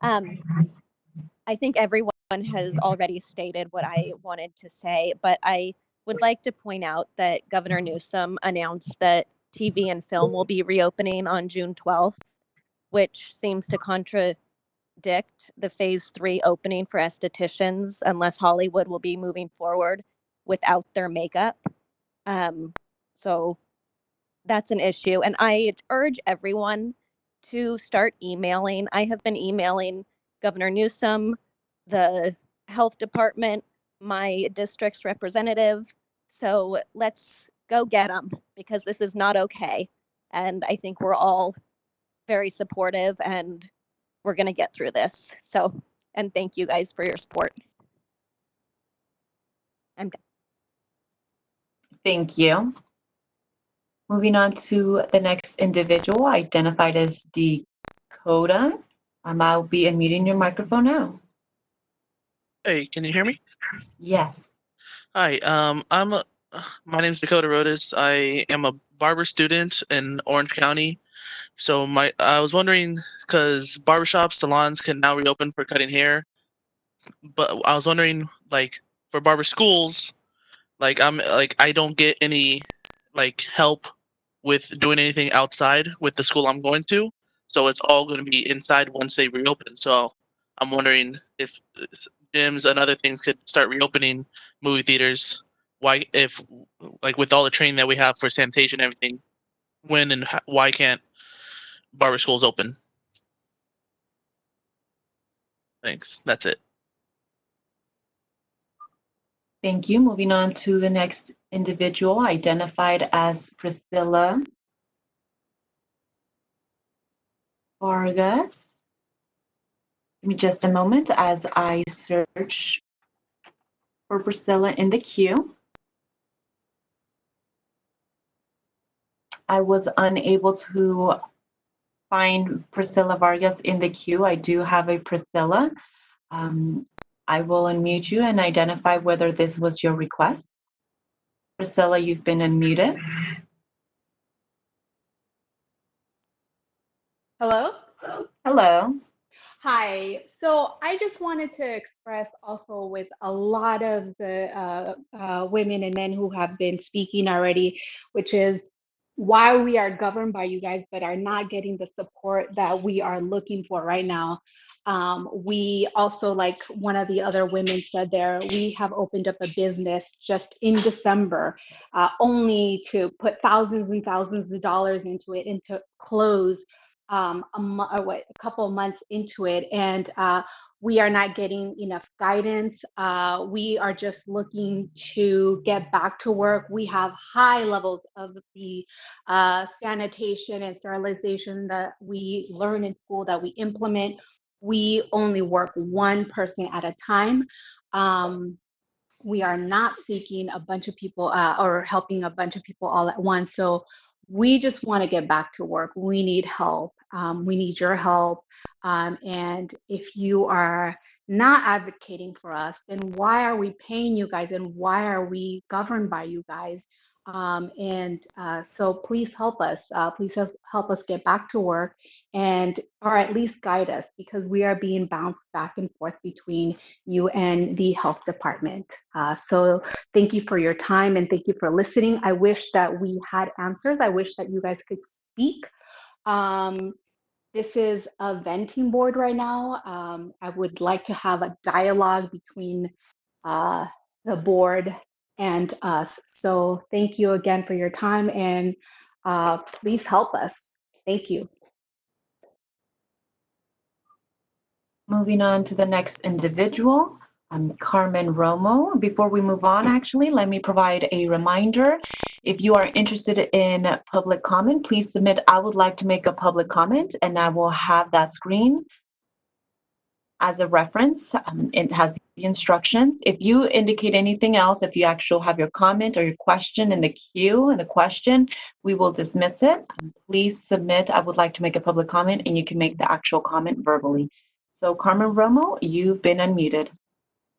I think everyone has already stated what I wanted to say, but I would like to point out that Governor Newsom announced that TV and film will be reopening on June 12th, which seems to contradict the phase 3 opening for estheticians unless Hollywood will be moving forward without their makeup. So that's an issue. And I urge everyone to start emailing. I have been emailing Governor Newsom, the health department, my district's representative. So let's go get them, because this is not okay. And I think we're all very supportive, and we're going to get through this. So, and thank you guys for your support. I'm done. Thank you. Moving on to the next individual identified as Dakota. I'll be unmuting your microphone now. Hey, can you hear me? Yes. Hi, my name is Dakota Rodas. I am a barber student in Orange County. So I was wondering, because barbershops, salons can now reopen for cutting hair, but I was wondering, like, for barber schools, I don't get any help with doing anything outside with the school I'm going to. So it's all going to be inside once they reopen. So I'm wondering if gyms and other things could start reopening, movie theaters. Why, if with all the training that we have for sanitation and everything, when and why can't barber schools open? Thanks. That's it. Thank you. Moving on to the next individual identified as Priscilla Vargas. Give me just a moment as I search for Priscilla in the queue. I was unable to find Priscilla Vargas in the queue. I do have a Priscilla. I will unmute you and identify whether this was your request. Priscilla, you've been unmuted. Hello? Hello. Hi. So I just wanted to express also with a lot of the women and men who have been speaking already, which is why we are governed by you guys, but are not getting the support that we are looking for right now. We also, like one of the other women said there, we have opened up a business just in December, only to put thousands and thousands of dollars into it and to close a couple of months into it, and we are not getting enough guidance. We are just looking to get back to work. We have high levels of the sanitation and sterilization that we learn in school that we implement. We only work one person at a time. We are not seeking a bunch of people or helping a bunch of people all at once. So we just want to get back to work. We need help. We need your help. And if you are not advocating for us, then why are we paying you guys, and why are we governed by you guys? So please help us. Please help us get back to work, or at least guide us, because we are being bounced back and forth between you and the health department. So thank you for your time, and thank you for listening. I wish that we had answers. I wish that you guys could speak. This is a venting board right now. I would like to have a dialogue between the board and us. So thank you again for your time, and please help us. Thank you. Moving on to the next individual, Carmen Romo. Before we move on, actually, let me provide a reminder. If you are interested in public comment, please submit "I would like to make a public comment," and I will have that screen as a reference. It has the instructions. If you indicate anything else, if you actually have your comment or your question in the queue and the question, we will dismiss it. Please submit "I would like to make a public comment," and you can make the actual comment verbally. So Carmen Romo, you've been unmuted.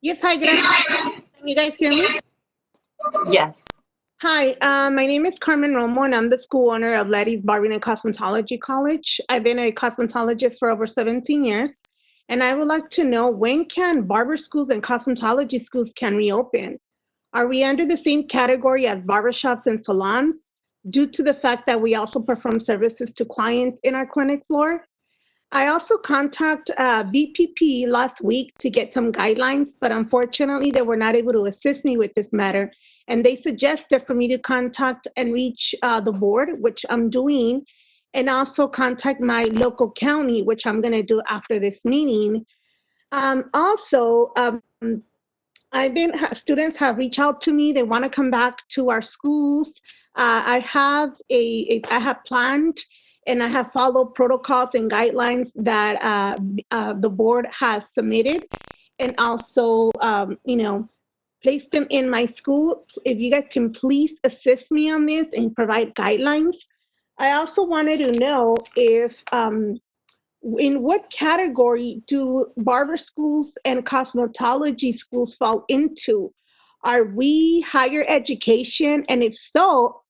Yes, hi, good afternoon. Can you guys hear me? Yes. Hi, my name is Carmen Romo, and I'm the school owner of Letty's Barbering and Cosmetology College. I've been a cosmetologist for over 17 years, and I would like to know, when can barber schools and cosmetology schools can reopen? Are we under the same category as barbershops and salons due to the fact that we also perform services to clients in our clinic floor? I also contacted BPP last week to get some guidelines, but unfortunately they were not able to assist me with this matter. And they suggested for me to contact and reach the board, which I'm doing, and also contact my local county, which I'm going to do after this meeting. Students have reached out to me. They want to come back to our schools. I have planned and I have followed protocols and guidelines that the board has submitted, and also, place them in my school. If you guys can please assist me on this and provide guidelines. I also wanted to know if, in what category do barber schools and cosmetology schools fall into? Are we higher education? And if so,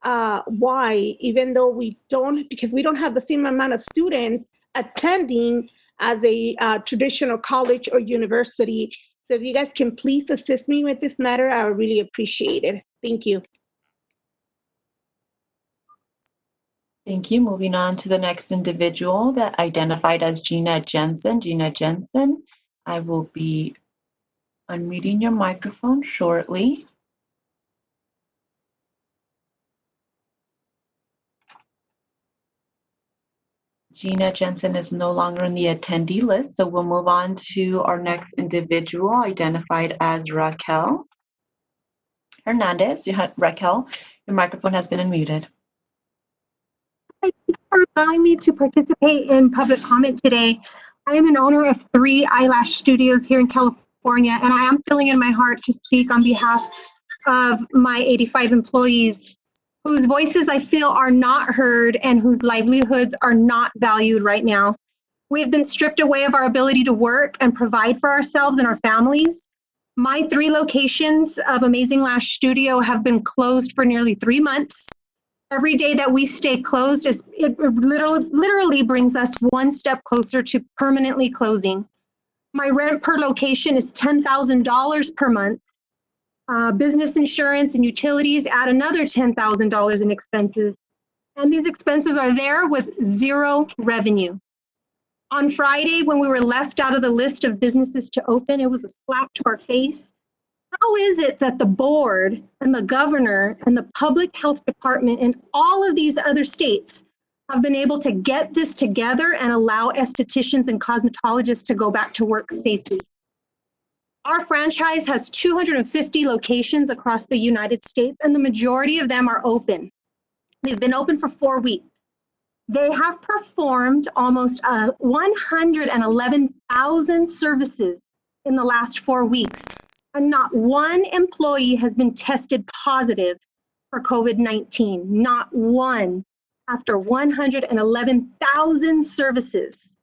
why? Even though because we don't have the same amount of students attending as a traditional college or university. So if you guys can please assist me with this matter, I would really appreciate it. Thank you. Thank you. Moving on to the next individual that identified as Gina Jensen. Gina Jensen, I will be unmuting your microphone shortly. Gina Jensen is no longer in the attendee list, so we'll move on to our next individual identified as Raquel Hernandez. Raquel, your microphone has been unmuted. Thank you for allowing me to participate in public comment today. I am an owner of 3 eyelash studios here in California, and I am feeling in my heart to speak on behalf of my 85 employees whose voices I feel are not heard and whose livelihoods are not valued right now. We have been stripped away of our ability to work and provide for ourselves and our families. My 3 locations of Amazing Lash Studio have been closed for nearly 3 months. Every day that we stay closed, it literally brings us one step closer to permanently closing. My rent per location is $10,000 per month. Business insurance and utilities add another $10,000 in expenses. And these expenses are there with 0 revenue. On Friday, when we were left out of the list of businesses to open, it was a slap to our face. How is it that the board and the governor and the public health department and all of these other states have been able to get this together and allow estheticians and cosmetologists to go back to work safely? Our franchise has 250 locations across the United States, and the majority of them are open. They've been open for 4 weeks. They have performed almost 111,000 services in the last 4 weeks, and not one employee has been tested positive for COVID-19, not one, after 111,000 services.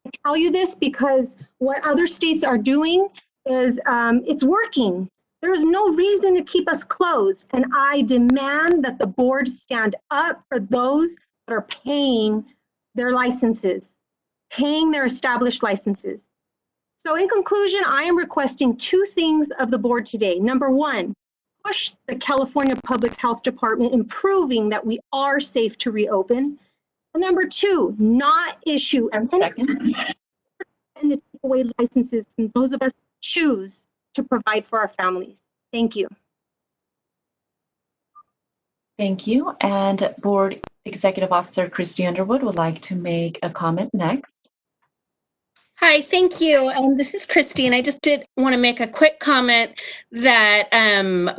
I tell you this because what other states are doing is it's working. There's no reason to keep us closed. And I demand that the board stand up for those that are paying their licenses, paying their established licenses. So in conclusion, I am requesting 2 things of the board today. Number 1, push the California Public Health Department in proving that we are safe to reopen. And number 2, not issue and take away licenses from those of us who choose to provide for our families. Thank you. Thank you. And Board Executive Officer Christy Underwood would like to make a comment next. Hi, thank you. This is Christy, and I just did want to make a quick comment that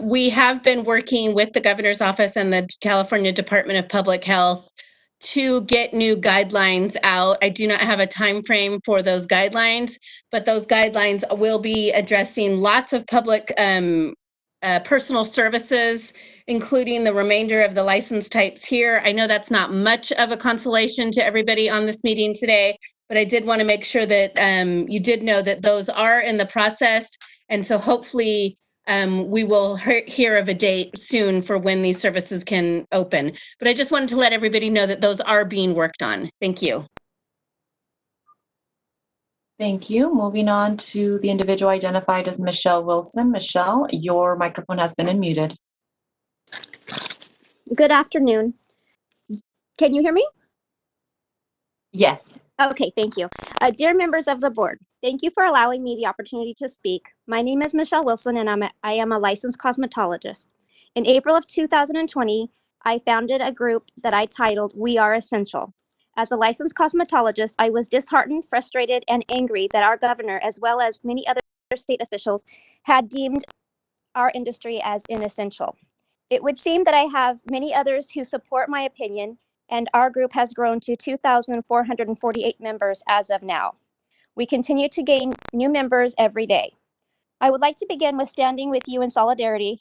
we have been working with the governor's office and the California Department of Public Health to get new guidelines out. I do not have a time frame for those guidelines, but those guidelines will be addressing lots of public personal services, including the remainder of the license types here. I know that's not much of a consolation to everybody on this meeting today, but I did want to make sure that you did know that those are in the process. And so hopefully we will hear of a date soon for when these services can open. But I just wanted to let everybody know that those are being worked on. Thank you. Thank you. Moving on to the individual identified as Michelle Wilson. Michelle, your microphone has been unmuted. Good afternoon. Can you hear me? Yes. Okay, thank you. Dear members of the board, thank you for allowing me the opportunity to speak. My name is Michelle Wilson, and I am a licensed cosmetologist. In April of 2020, I founded a group that I titled We Are Essential. As a licensed cosmetologist, I was disheartened, frustrated, and angry that our governor, as well as many other state officials, had deemed our industry as inessential. It would seem that I have many others who support my opinion, and our group has grown to 2,448 members as of now. We continue to gain new members every day. I would like to begin with standing with you in solidarity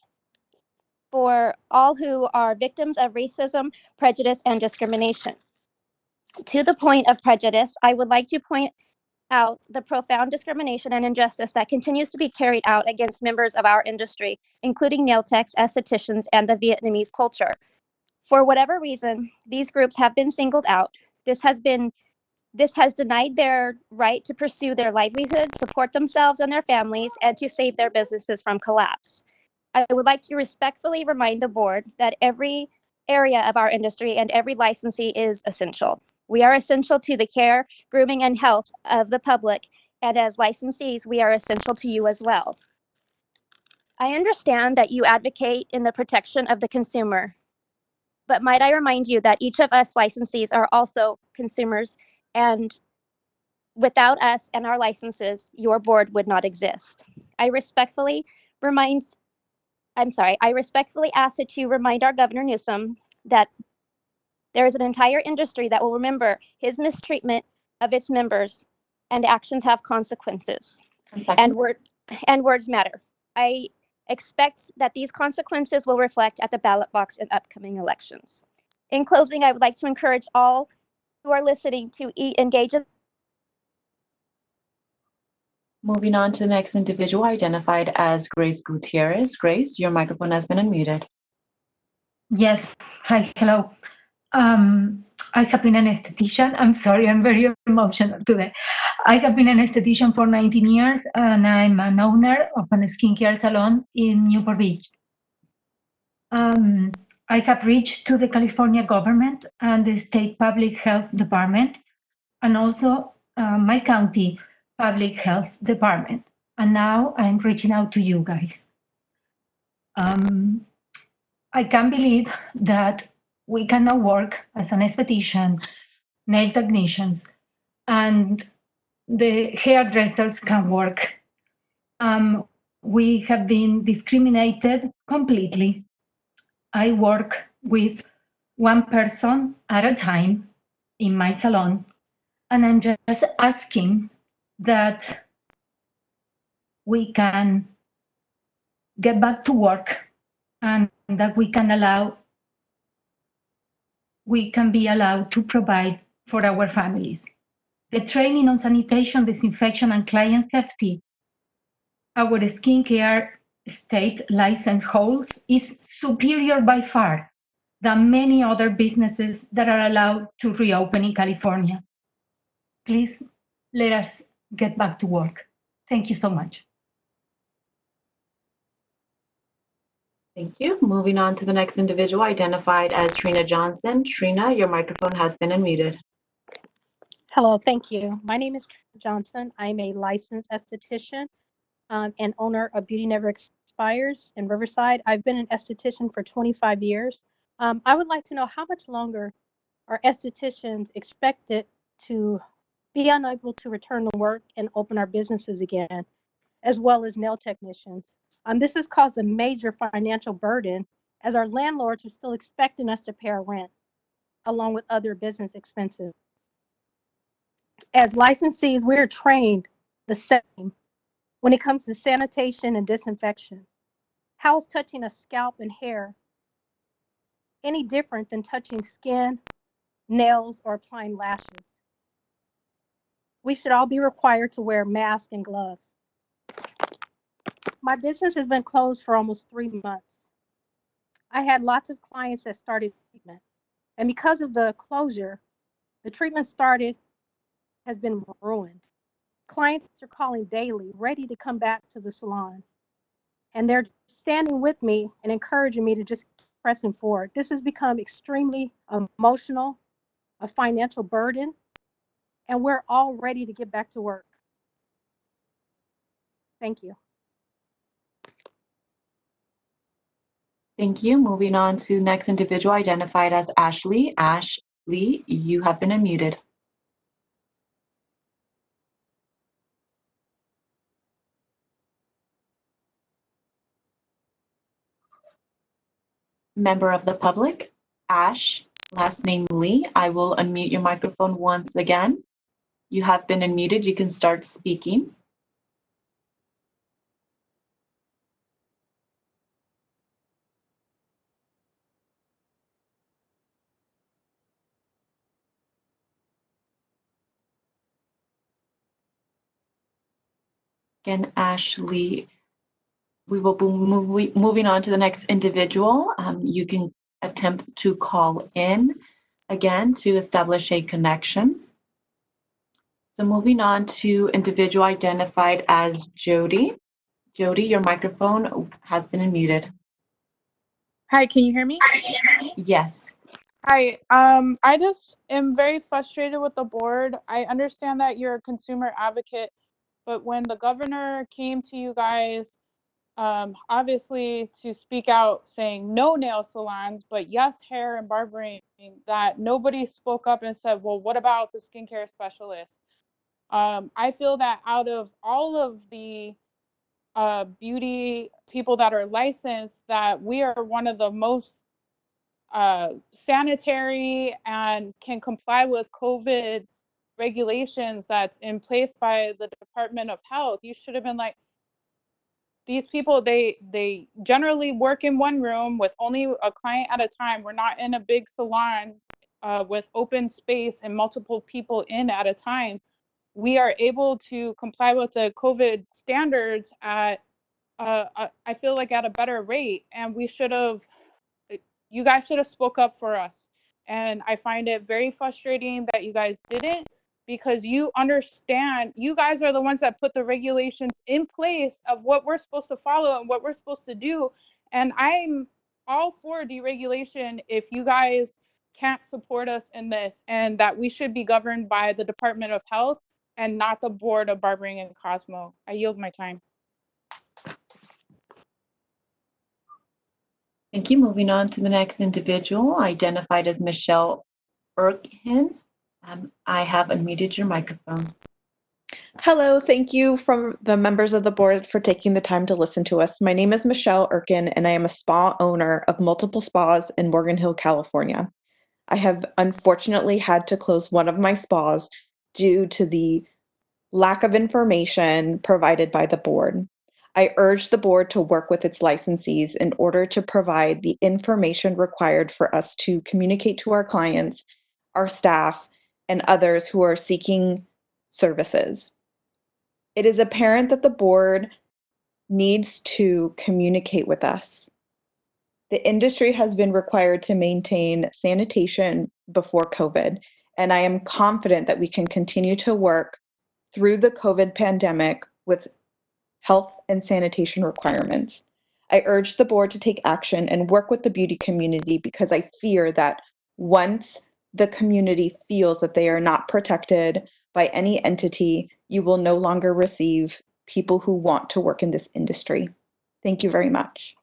for all who are victims of racism, prejudice, and discrimination. To the point of prejudice, I would like to point out the profound discrimination and injustice that continues to be carried out against members of our industry, including nail techs, estheticians, and the Vietnamese culture. For whatever reason, these groups have been singled out. This has denied their right to pursue their livelihood, support themselves and their families, and to save their businesses from collapse. I would like to respectfully remind the board that every area of our industry and every licensee is essential. We are essential to the care, grooming, and health of the public, and as licensees, we are essential to you as well. I understand that you advocate in the protection of the consumer, but might I remind you that each of us licensees are also consumers, and without us and our licenses, your board would not exist. I respectfully ask that you remind our Governor Newsom that there is an entire industry that will remember his mistreatment of its members, and actions have consequences. And words matter. I expect that these consequences will reflect at the ballot box in upcoming elections. In closing, I would like to encourage all who are listening to engage in. Moving on to the next individual identified as Grace Gutierrez. Grace, your microphone has been unmuted. Yes. Hi. Hello. I have been an esthetician. I'm sorry, I'm very emotional today. I have been an esthetician for 19 years, and I'm an owner of a skincare salon in Newport Beach. I have reached to the California government and the state public health department, and also my county public health department. And now I'm reaching out to you guys. I can't believe that we can now work as an esthetician, nail technicians, and the hairdressers can work. We have been discriminated completely. I work with one person at a time in my salon, and I'm just asking that we can get back to work and that we can be allowed to provide for our families. The training on sanitation, disinfection, and client safety our skincare state license holds is superior by far than many other businesses that are allowed to reopen in California. Please let us get back to work. Thank you so much. Thank you. Moving on to the next individual identified as Trina Johnson. Trina, your microphone has been unmuted. Hello, thank you. My name is Trina Johnson. I'm a licensed esthetician. and owner of Beauty Never Expires in Riverside. I've been an esthetician for 25 years. I would like to know how much longer are estheticians expected to be unable to return to work and open our businesses again, as well as nail technicians. This has caused a major financial burden as our landlords are still expecting us to pay our rent, along with other business expenses. As licensees, we're trained the same when it comes to sanitation and disinfection. How is touching a scalp and hair any different than touching skin, nails, or applying lashes? We should all be required to wear masks and gloves. My business has been closed for almost 3 months. I had lots of clients that started treatment. And because of the closure, the treatment started has been ruined. Clients are calling daily, ready to come back to the salon. And they're standing with me and encouraging me to just keep pressing forward. This has become extremely emotional, a financial burden, and we're all ready to get back to work. Thank you. Thank you. Moving on to next individual identified as Ashley. Ashley, you have been unmuted. Member of the public, Ash, last name Lee. I will unmute your microphone once again. You have been unmuted. You can start speaking. Again, Ashley, we will be moving on to the next individual. You can attempt to call in again to establish a connection. So moving on to individual identified as Jody. Jody, your microphone has been unmuted. Hi, can you hear me? Yes. Hi, I just am very frustrated with the board. I understand that you're a consumer advocate, but when the governor came to you guys, obviously to speak out saying no nail salons, but yes, hair and barbering, that nobody spoke up and said, well, what about the skincare specialist? I feel that out of all of the beauty people that are licensed, that we are one of the most sanitary and can comply with COVID regulations that's in place by the Department of Health. You should have been like, these people, they generally work in one room with only a client at a time. We're not in a big salon with open space and multiple people in at a time. We are able to comply with the COVID standards at, I feel like at a better rate. And we should have, you guys should have spoke up for us. And I find it very frustrating that you guys didn't, because you understand, you guys are the ones that put the regulations in place of what we're supposed to follow and what we're supposed to do. And I'm all for deregulation if you guys can't support us in this, and that we should be governed by the Department of Health and not the Board of Barbering and Cosmo. I yield my time. Thank you. Moving on to the next individual, identified as Michelle Erkhen. I have unmuted your microphone. Hello, thank you from the members of the board for taking the time to listen to us. My name is Michelle Erkhen, and I am a spa owner of multiple spas in Morgan Hill, California. I have unfortunately had to close one of my spas due to the lack of information provided by the board. I urge the board to work with its licensees in order to provide the information required for us to communicate to our clients, our staff, and others who are seeking services. It is apparent that the board needs to communicate with us. The industry has been required to maintain sanitation before COVID, and I am confident that we can continue to work through the COVID pandemic with health and sanitation requirements. I urge the board to take action and work with the beauty community, because I fear that once the community feels that they are not protected by any entity, you will no longer receive people who want to work in this industry. Thank you very much.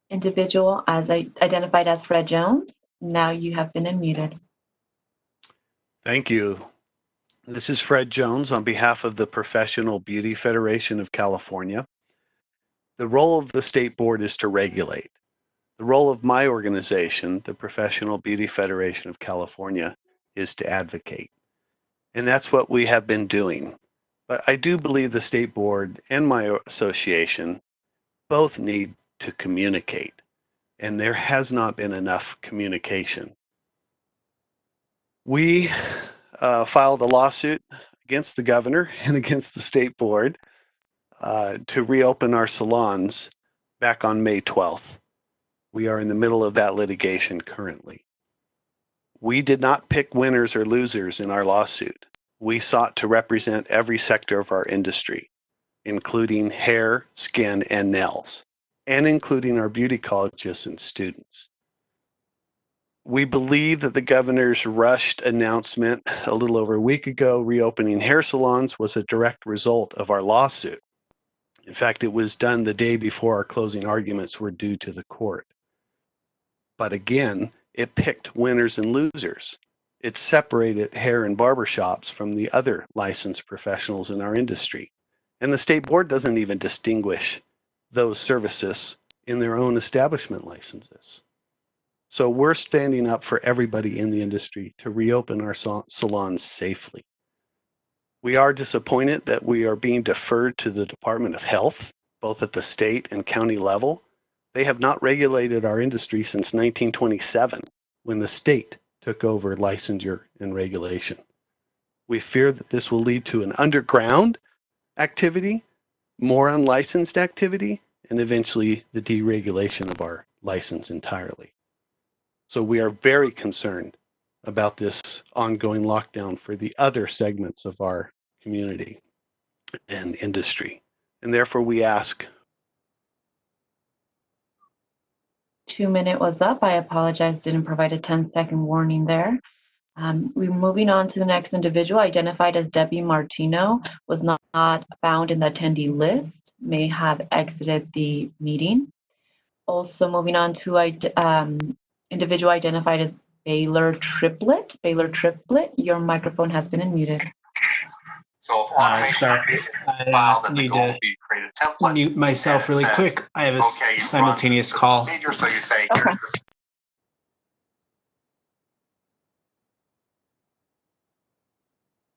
Individual as identified as Fred Jones, now you have been unmuted. Thank you. This is Fred Jones on behalf of the Professional Beauty Federation of California. The role of the state board is to regulate. The role of my organization, the Professional Beauty Federation of California, is to advocate. And that's what we have been doing. But I do believe the state board and my association both need to communicate. And there has not been enough communication. We filed a lawsuit against the governor and against the state board to reopen our salons back on May 12th. We are in the middle of that litigation currently. We did not pick winners or losers in our lawsuit. We sought to represent every sector of our industry, including hair, skin, and nails, and including our beauty colleges and students. We believe that the governor's rushed announcement a little over a week ago reopening hair salons was a direct result of our lawsuit. In fact, it was done the day before our closing arguments were due to the court. But again, it picked winners and losers. It separated hair and barber shops from the other licensed professionals in our industry. And the state board doesn't even distinguish those services in their own establishment licenses. So we're standing up for everybody in the industry to reopen our salons safely. We are disappointed that we are being deferred to the Department of Health, both at the state and county level. They have not regulated our industry since 1927, when the state took over licensure and regulation. We fear that this will lead to an underground activity, more unlicensed activity, and eventually the deregulation of our license entirely. So we are very concerned about this ongoing lockdown for the other segments of our community and industry. And therefore we ask. 2 minute was up. I apologize, didn't provide a 10-second warning there. We're moving on to the next individual identified as Debbie Martino, was not found in the attendee list, may have exited the meeting. Also moving on to individual identified as Baylor Triplet. Baylor Triplet, your microphone has been unmuted. So sorry, I need to mute myself really quick. I have a simultaneous call. So you say, okay.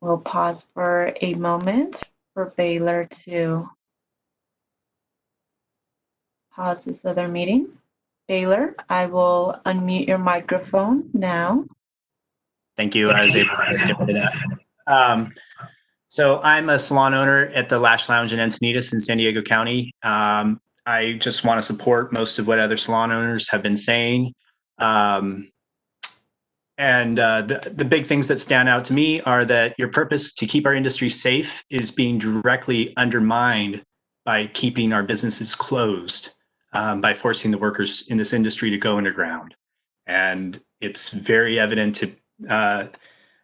We'll pause for a moment for Baylor to pause this other meeting. Baylor, I will unmute your microphone now. Thank you. I was able to get rid of that. So I'm a salon owner at the Lash Lounge in Encinitas in San Diego County. I just want to support most of what other salon owners have been saying. The big things that stand out to me are that your purpose to keep our industry safe is being directly undermined by keeping our businesses closed, by forcing the workers in this industry to go underground. And it's very evident to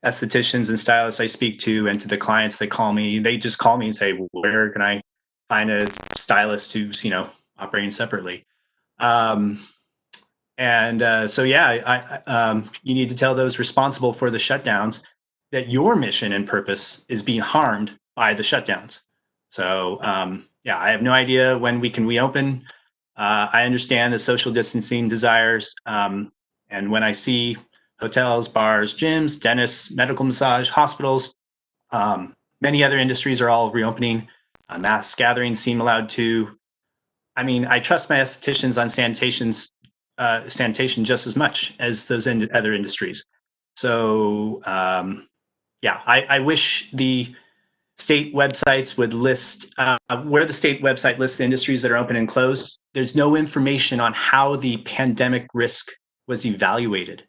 estheticians and stylists I speak to and to the clients that call me. They just call me and say, well, where can I find a stylist who's, operating separately? So yeah, you need to tell those responsible for the shutdowns that your mission and purpose is being harmed by the shutdowns. So yeah, I have no idea when we can reopen. I understand the social distancing desires. And when I see hotels, bars, gyms, dentists, medical massage, hospitals, many other industries are all reopening. Mass gatherings seem allowed to. I mean, I trust my estheticians on sanitation just as much as those other industries. So yeah, I wish the state websites would list where the state website lists the industries that are open and closed. There's no information on how the pandemic risk was evaluated.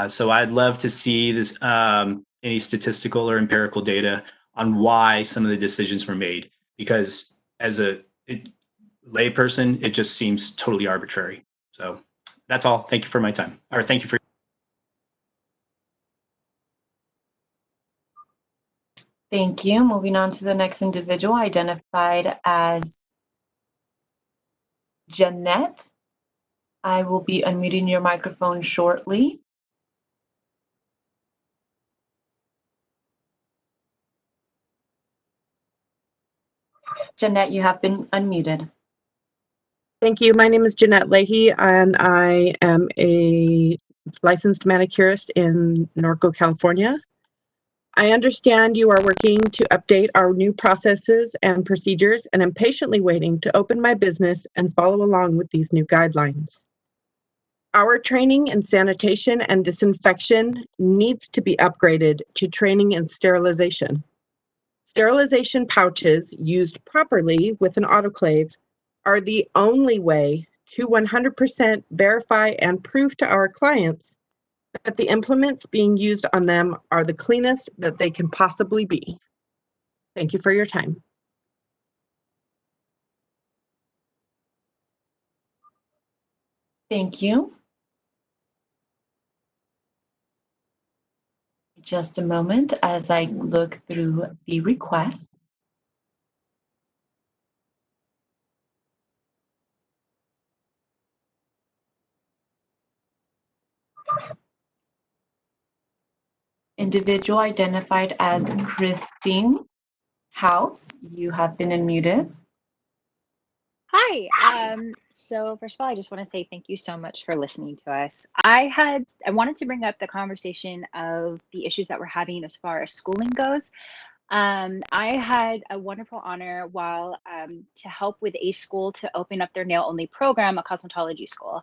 So I'd love to see this any statistical or empirical data on why some of the decisions were made, because as a layperson, it just seems totally arbitrary. So that's all. Thank you for my time, or thank you for. Thank you. Moving on to the next individual identified as Jeanette. I will be unmuting your microphone shortly. Jeanette, you have been unmuted. Thank you. My name is Jeanette Leahy, and I am a licensed manicurist in Norco, California. I understand you are working to update our new processes and procedures, and I'm patiently waiting to open my business and follow along with these new guidelines. Our training in sanitation and disinfection needs to be upgraded to training in sterilization. Sterilization pouches used properly with an autoclave are the only way to 100% verify and prove to our clients that the implements being used on them are the cleanest that they can possibly be. Thank you for your time. Thank you. Just a moment as I look through the requests. Individual identified as Christine House, you have been unmuted. Hi. So first of all, I just want to say thank you so much for listening to us. I wanted to bring up the conversation of the issues that we're having as far as schooling goes. I had a wonderful honor while to help with a school to open up their nail-only program, a cosmetology school.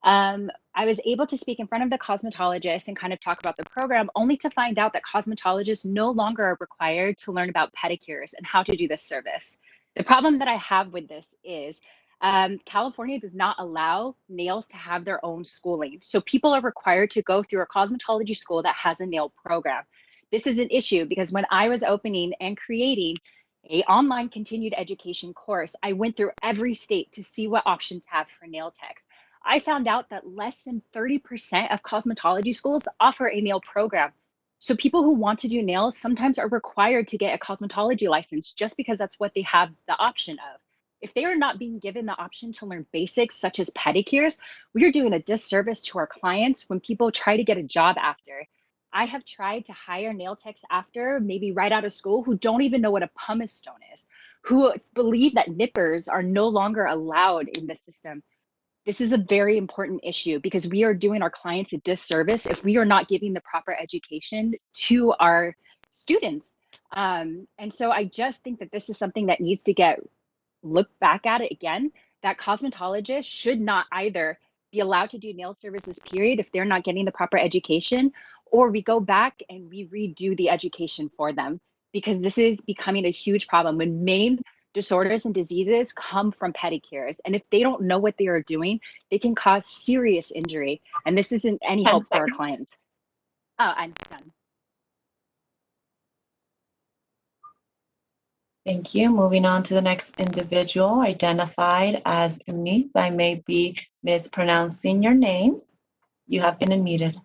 I was able to speak in front of the cosmetologist and kind of talk about the program, only to find out that cosmetologists no longer are required to learn about pedicures and how to do this service. The problem that I have with this is California does not allow nails to have their own schooling. So people are required to go through a cosmetology school that has a nail program. This is an issue because when I was opening and creating an online continued education course, I went through every state to see what options have for nail techs. I found out that less than 30% of cosmetology schools offer a nail program. So people who want to do nails sometimes are required to get a cosmetology license just because that's what they have the option of. If they are not being given the option to learn basics such as pedicures, we are doing a disservice to our clients when people try to get a job after. I have tried to hire nail techs after, maybe right out of school, who don't even know what a pumice stone is, who believe that nippers are no longer allowed in the system. This is a very important issue because we are doing our clients a disservice if we are not giving the proper education to our students. And so I just think that this is something that needs to get looked back at it again, that cosmetologists should not either be allowed to do nail services, period, if they're not getting the proper education, or we go back and we redo the education for them, because this is becoming a huge problem when main disorders and diseases come from pedicures. And if they don't know what they are doing, they can cause serious injury. And this isn't any help for our clients. Oh, I'm done. Thank you. Moving on to the next individual identified as Eunice. I may be mispronouncing your name. You have been unmuted.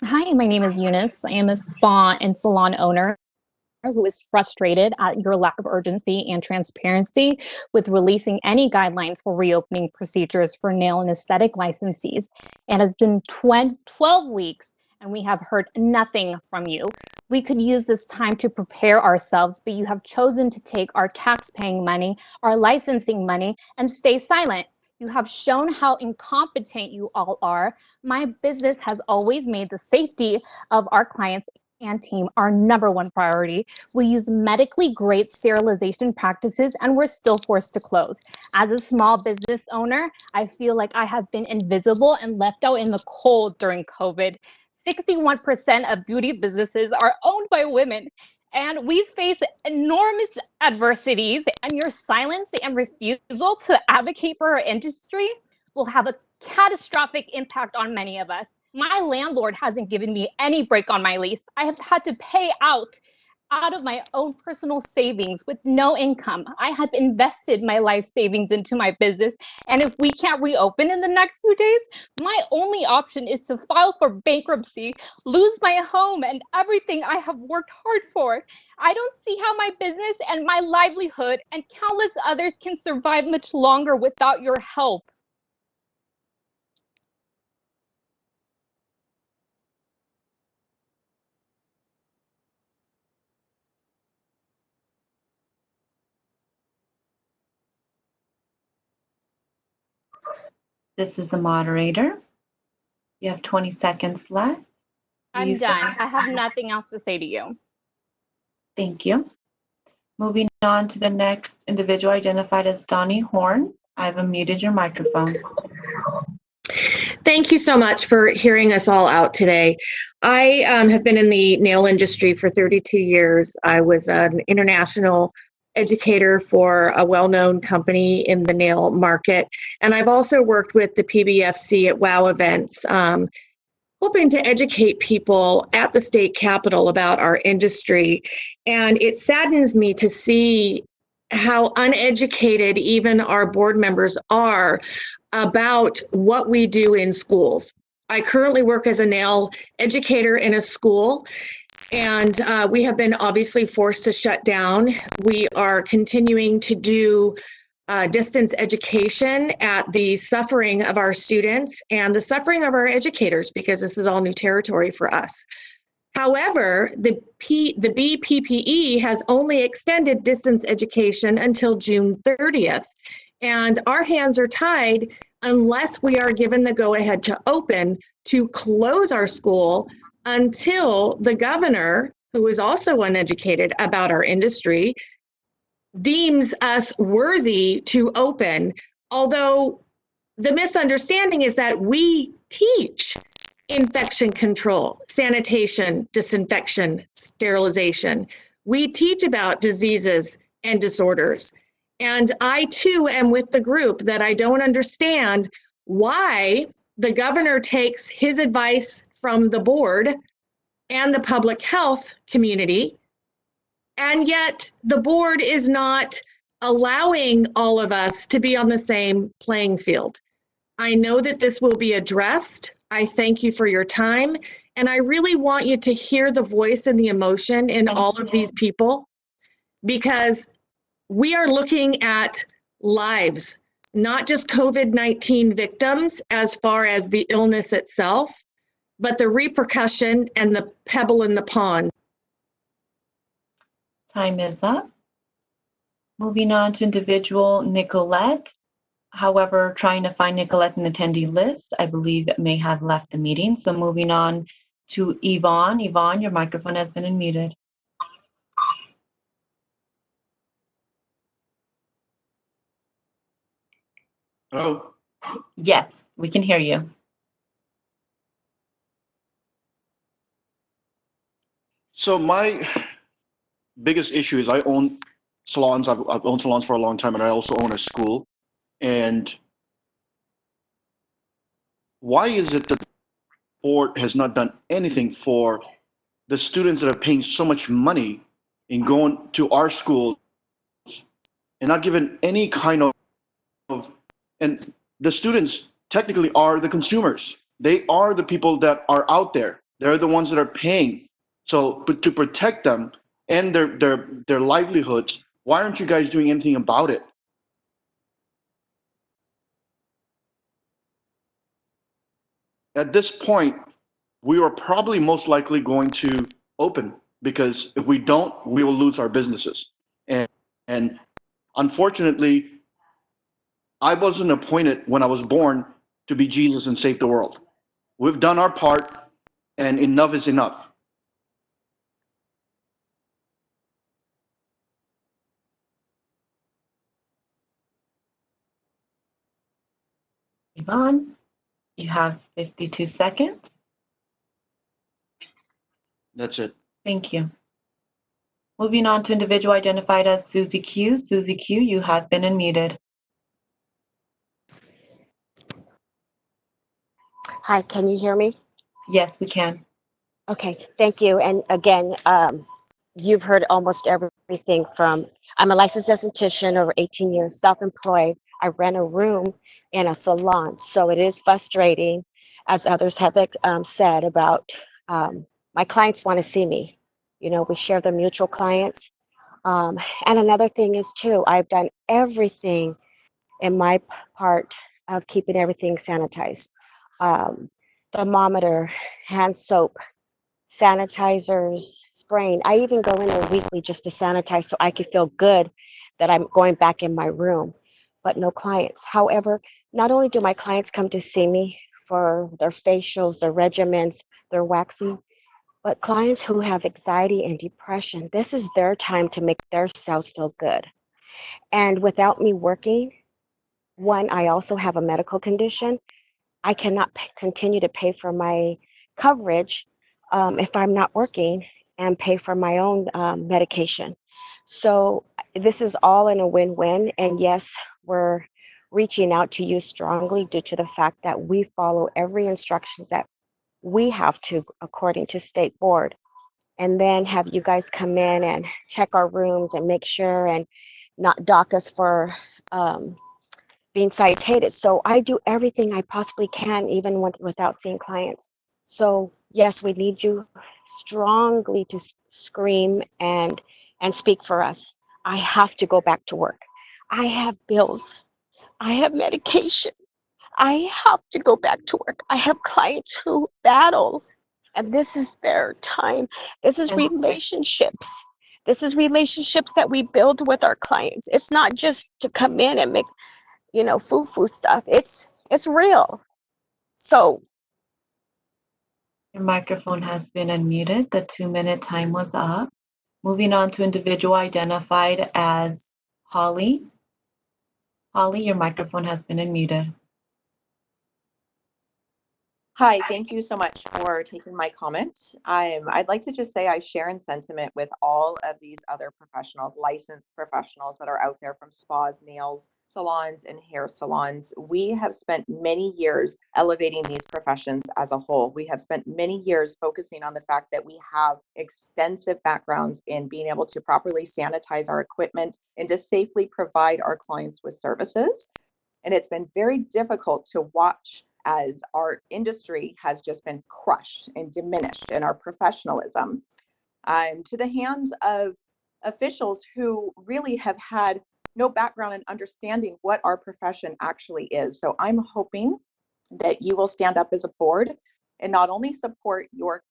Hi, my name is Eunice. I am a spa and salon owner who is frustrated at your lack of urgency and transparency with releasing any guidelines for reopening procedures for nail and aesthetic licensees. And it's been 12 weeks and we have heard nothing from you. We could use this time to prepare ourselves, but you have chosen to take our tax-paying money, our licensing money, and stay silent. You have shown how incompetent you all are. My business has always made the safety of our clients and team our #1 priority. We use medically great sterilization practices and we're still forced to close. As a small business owner, I feel like I have been invisible and left out in the cold during COVID. 61% of beauty businesses are owned by women, and we face enormous adversities, and your silence and refusal to advocate for our industry will have a catastrophic impact on many of us. My landlord hasn't given me any break on my lease. I have had to pay out out of my own personal savings with no income. I have invested my life savings into my business. And if we can't reopen in the next few days, my only option is to file for bankruptcy, lose my home and everything I have worked hard for. I don't see how my business and my livelihood and countless others can survive much longer without your help. This is the moderator. You have 20 seconds left. I'm done. I have nothing else to say to you. Thank you. Moving on to the next individual identified as Donnie Horn. I've unmuted your microphone. Thank you so much for hearing us all out today. I have been in the nail industry for 32 years. I was an international educator for a well-known company in the nail market. And I've also worked with the PBFC at WOW events, hoping to educate people at the state capitol about our industry. And it saddens me to see how uneducated even our board members are about what we do in schools. I currently work as a nail educator in a school, and we have been obviously forced to shut down. We are continuing to do distance education at the suffering of our students and the suffering of our educators, because this is all new territory for us. However, the BPPE has only extended distance education until June 30th, and our hands are tied unless we are given the go-ahead to open, to close our school until the governor, who is also uneducated about our industry, deems us worthy to open. Although the misunderstanding is that we teach infection control, sanitation, disinfection, sterilization. We teach about diseases and disorders. And I too am with the group that I don't understand why the governor takes his advice from the board and the public health community, and yet the board is not allowing all of us to be on the same playing field. I know that this will be addressed. I thank you for your time. And I really want you to hear the voice and the emotion in all of these people, because we are looking at lives, not just COVID-19 victims as far as the illness itself, but the repercussion and the pebble in the pond. Time is up. Moving on to individual Nicolette. However, trying to find Nicolette in the attendee list, I believe may have left the meeting. So moving on to Yvonne. Yvonne, your microphone has been unmuted. Hello? Yes, we can hear you. So my biggest issue is I own salons. I've owned salons for a long time, and I also own a school. And why is it that the board has not done anything for the students that are paying so much money in going to our schools and not given any kind of, and the students technically are the consumers. They are the people that are out there. They're the ones that are paying. So, but to protect them and their livelihoods, why aren't you guys doing anything about it? At this point, we are probably most likely going to open, because if we don't, we will lose our businesses. And unfortunately, I wasn't appointed when I was born to be Jesus and save the world. We've done our part, and enough is enough. Yvonne, you have 52 seconds. That's it. Thank you. Moving on to individual identified as Susie Q. Susie Q, you have been unmuted. Hi, can you hear me? Yes, we can. Okay, thank you. And again, you've heard almost everything from, I'm a licensed esthetician over 18 years, self-employed. I rent a room in a salon. So it is frustrating, as others have said about my clients want to see me. You know, we share the mutual clients. And another thing is too, I've done everything in my part of keeping everything sanitized. Thermometer, hand soap, sanitizers, spraying. I even go in there weekly just to sanitize so I could feel good that I'm going back in my room, but no clients. However, not only do my clients come to see me for their facials, their regimens, their waxing, but clients who have anxiety and depression, this is their time to make themselves feel good. And without me working, one, I also have a medical condition. I cannot continue to pay for my coverage if I'm not working and pay for my own medication. So this is all in a win-win. And yes, we're reaching out to you strongly due to the fact that we follow every instructions that we have to according to state board. And then have you guys come in and check our rooms and make sure and not dock us for being cited. So I do everything I possibly can, even without seeing clients. So yes, we need you strongly to scream and speak for us. I have to go back to work. I have bills. I have medication. I have to go back to work. I have clients who battle, and this is their time. This is relationships. This is relationships that we build with our clients. It's not just to come in and make, you know, foo-foo stuff. It's real. So Your microphone has been unmuted. The 2-minute time was up. Moving on to individual identified as Holly. Holly, your microphone has been unmuted. Hi, thank you so much for taking my comment. I'd like to just say I share in sentiment with all of these other professionals, licensed professionals that are out there from spas, nails, salons, and hair salons. We have spent many years elevating these professions as a whole. We have spent many years focusing on the fact that we have extensive backgrounds in being able to properly sanitize our equipment and to safely provide our clients with services. And it's been very difficult to watch as our industry has just been crushed and diminished in our professionalism to the hands of officials who really have had no background in understanding what our profession actually is. So I'm hoping that you will stand up as a board and not only support your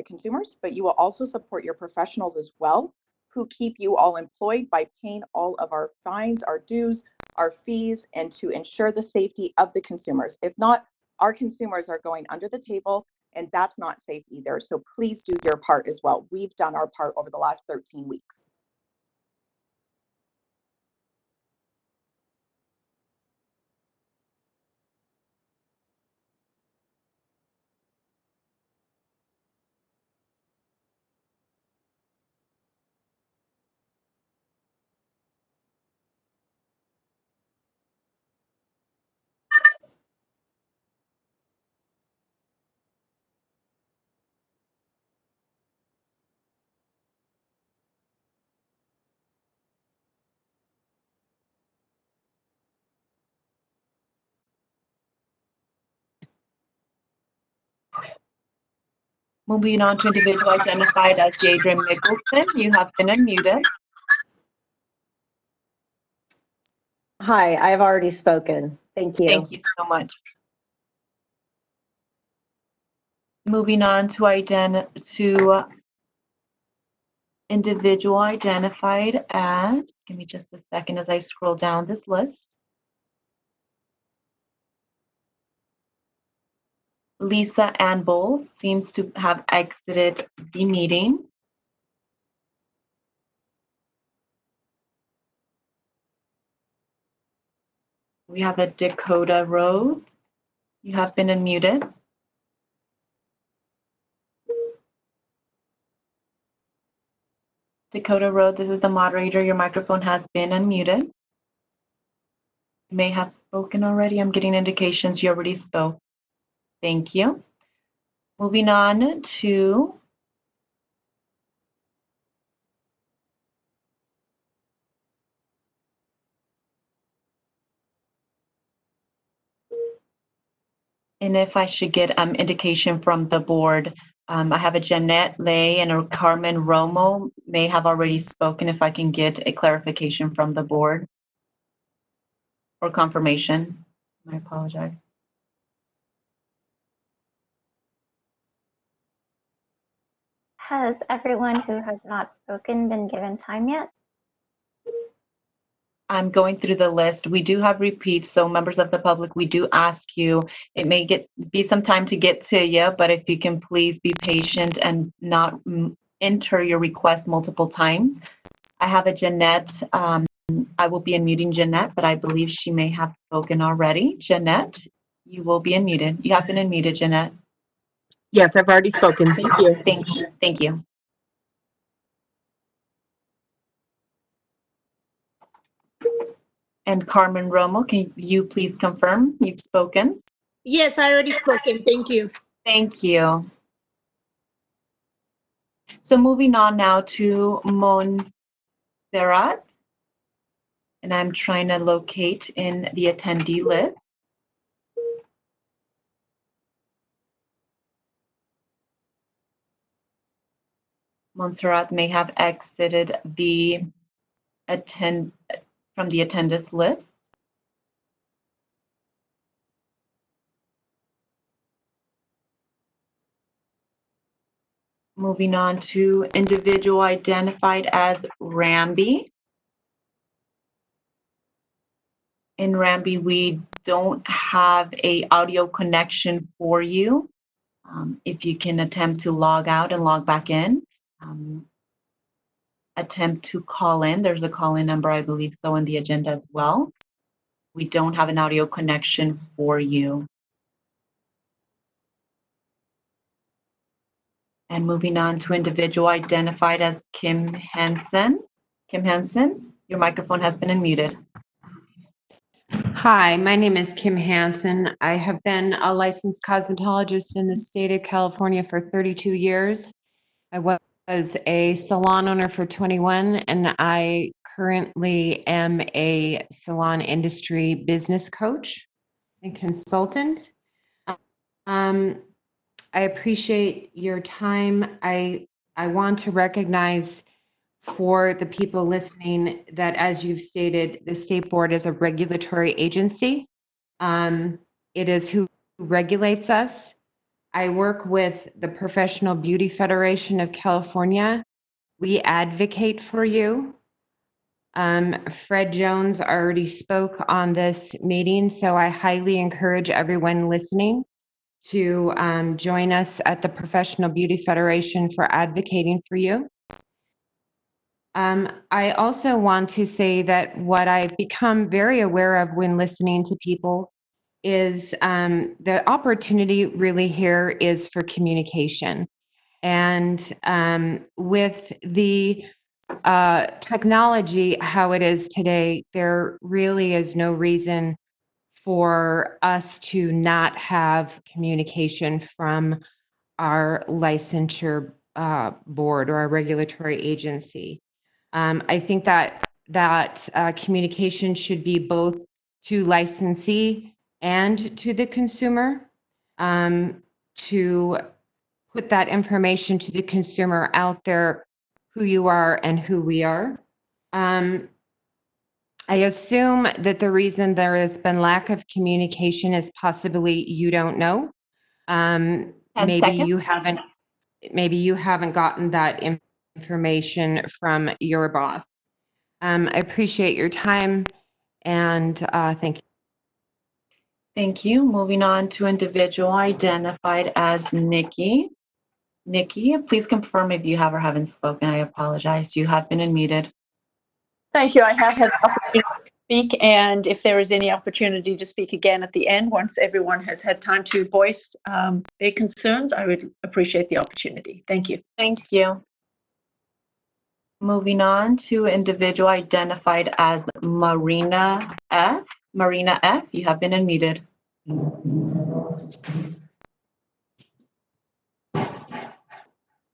consumers, but you will also support your professionals as well, who keep you all employed by paying all of our fines, our dues, our fees, and to ensure the safety of the consumers. If not, our consumers are going under the table, and that's not safe either. So please do your part as well. We've done our part over the last 13 weeks. Moving on to individual identified as Deidre Mickelson. You have been unmuted. Hi, I've already spoken. Thank you. Thank you so much. Moving on to individual identified as, give me just a second as I scroll down this list. Lisa Ann Bowles seems to have exited the meeting. We have a Dakota Rhodes. You have been unmuted. Dakota Rhodes, this is the moderator. Your microphone has been unmuted. You may have spoken already. I'm getting indications you already spoke. Thank you. Moving on to And if I should get indication from the board, I have a Jeanette Lay and a Carmen Romo may have already spoken. If I can get a clarification from the board or confirmation, I apologize. Has everyone who has not spoken been given time yet? I'm going through the list. We do have repeats, so members of the public, we do ask you. It may be some time to get to you, but if you can please be patient and not enter your request multiple times. I have a Jeanette. I will be unmuting Jeanette, but I believe she may have spoken already. Jeanette, you will be unmuted. You have been unmuted, Jeanette. Yes, I've already spoken. Thank you. Thank you. Thank you. And Carmen Romo, can you please confirm you've spoken? Yes, I already spoken. Thank you. Thank you. So moving on now to Montserrat. And I'm trying to locate in the attendee list. Montserrat may have exited the from the attendance list. Moving on to individual identified as Ramby. In Ramby, we don't have a audio connection for you. If you can attempt to log out and log back in, attempt to call in. There's a call-in number, I believe so, in the agenda as well. We don't have an audio connection for you. And moving on to individual identified as Kim Hansen. Kim Hansen, your microphone has been unmuted. Hi, my name is Kim Hansen. I have been a licensed cosmetologist in the state of California for 32 years. I was a salon owner for 21, and I currently am a salon industry business coach and consultant. I appreciate your time. I want to recognize for the people listening that, as you've stated, the state board is a regulatory agency. It is who regulates us. I work with the Professional Beauty Federation of California. We advocate for you. Fred Jones already spoke on this meeting, so I highly encourage everyone listening to join us at the Professional Beauty Federation for advocating for you. I also want to say that what I've become very aware of when listening to people is the opportunity really here is for communication. And with the technology, how it is today, there really is no reason for us to not have communication from our licensure board or our regulatory agency. I think that communication should be both to licensee and to the consumer, to put that information to the consumer out there, who you are and who we are. I assume that the reason there has been lack of communication is possibly you don't know. Maybe you haven't gotten that information from your boss. I appreciate your time, and thank you. Thank you. Moving on to individual identified as Nikki. Nikki, please confirm if you have or haven't spoken. I apologize. You have been unmuted. Thank you. I have had the opportunity to speak, and if there is any opportunity to speak again at the end, once everyone has had time to voice their concerns, I would appreciate the opportunity. Thank you. Thank you. Moving on to individual identified as Marina F. Marina F., you have been unmuted.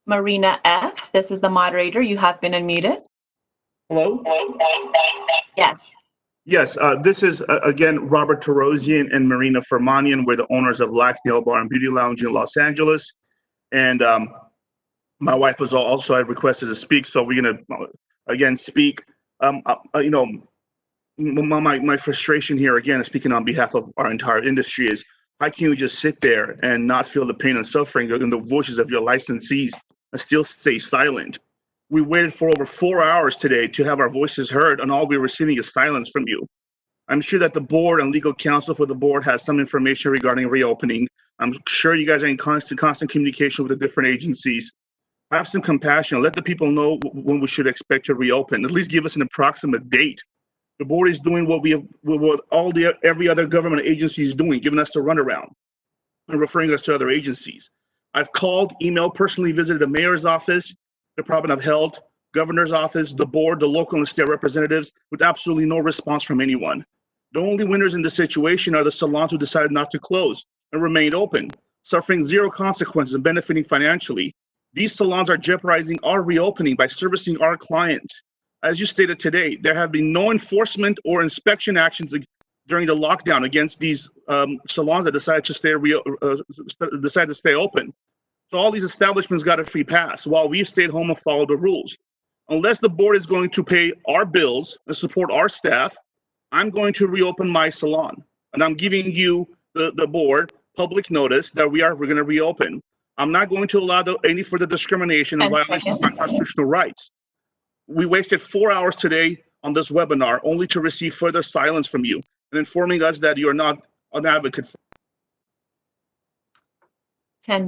Marina F., this is the moderator. You have been unmuted. Hello? Yes. Yes, this is again Robert Tarosian and Marina Fermanian. We're the owners of Lack Nail Bar and Beauty Lounge in Los Angeles, and my wife was also I requested to speak, so we're gonna again speak. You know, my frustration here again, speaking on behalf of our entire industry, is how can you just sit there and not feel the pain and suffering in the voices of your licensees and still stay silent? We waited for over 4 hours today to have our voices heard, and all we're receiving is silence from you. I'm sure that the board and legal counsel for the board has some information regarding reopening. I'm sure you guys are in constant communication with the different agencies. Have some compassion. Let the people know when we should expect to reopen. At least give us an approximate date. The board is doing what every other government agency is doing, giving us the runaround and referring us to other agencies. I've called, emailed, personally visited the mayor's office, Department of Health, governor's office, the board, the local and state representatives, with absolutely no response from anyone. The only winners in this situation are the salons who decided not to close and remained open, suffering zero consequences and benefiting financially. These salons are jeopardizing our reopening by servicing our clients. As you stated today, there have been no enforcement or inspection actions during the lockdown against these salons that decided to stay open. So all these establishments got a free pass while we've stayed home and followed the rules. Unless the board is going to pay our bills and support our staff, I'm going to reopen my salon. And I'm giving you, the board, public notice that we're going to reopen. I'm not going to allow any further discrimination and violation of my constitutional rights. We wasted 4 hours today on this webinar only to receive further silence from you and informing us that you're not an advocate. 2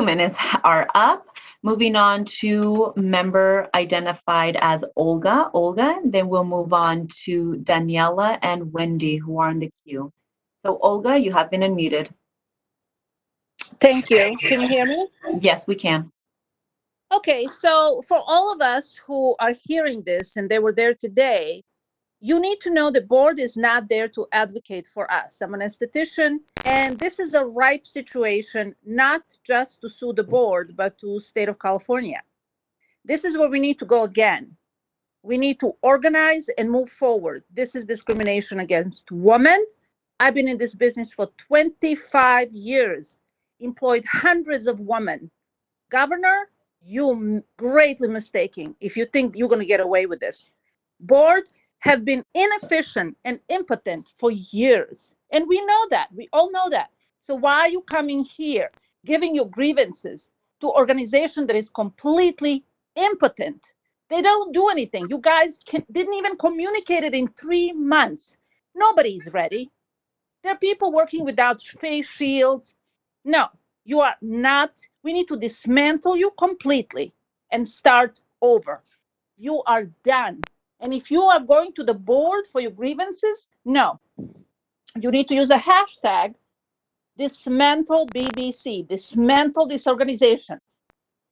minutes are up. Moving on to member identified as Olga. Then we'll move on to Daniela and Wendy, who are in the queue. So Olga, you have been unmuted. Thank you. Can you hear me? Yes, we can. Okay, so for all of us who are hearing this and they were there today, you need to know the board is not there to advocate for us. I'm an esthetician, and this is a ripe situation, not just to sue the board, but to state of California. This is where we need to go again. We need to organize and move forward. This is discrimination against women. I've been in this business for 25 years, employed hundreds of women. Governor, you're greatly mistaken if you think you're going to get away with this. Board have been inefficient and impotent for years. And we know that. We all know that. So why are you coming here, giving your grievances to an organization that is completely impotent? They don't do anything. You guys didn't even communicate it in 3 months. Nobody's ready. There are people working without face shields. No, you are not. We need to dismantle you completely and start over. You are done. And if you are going to the board for your grievances, no. You need to use a hashtag, dismantle BBC, dismantle this organization.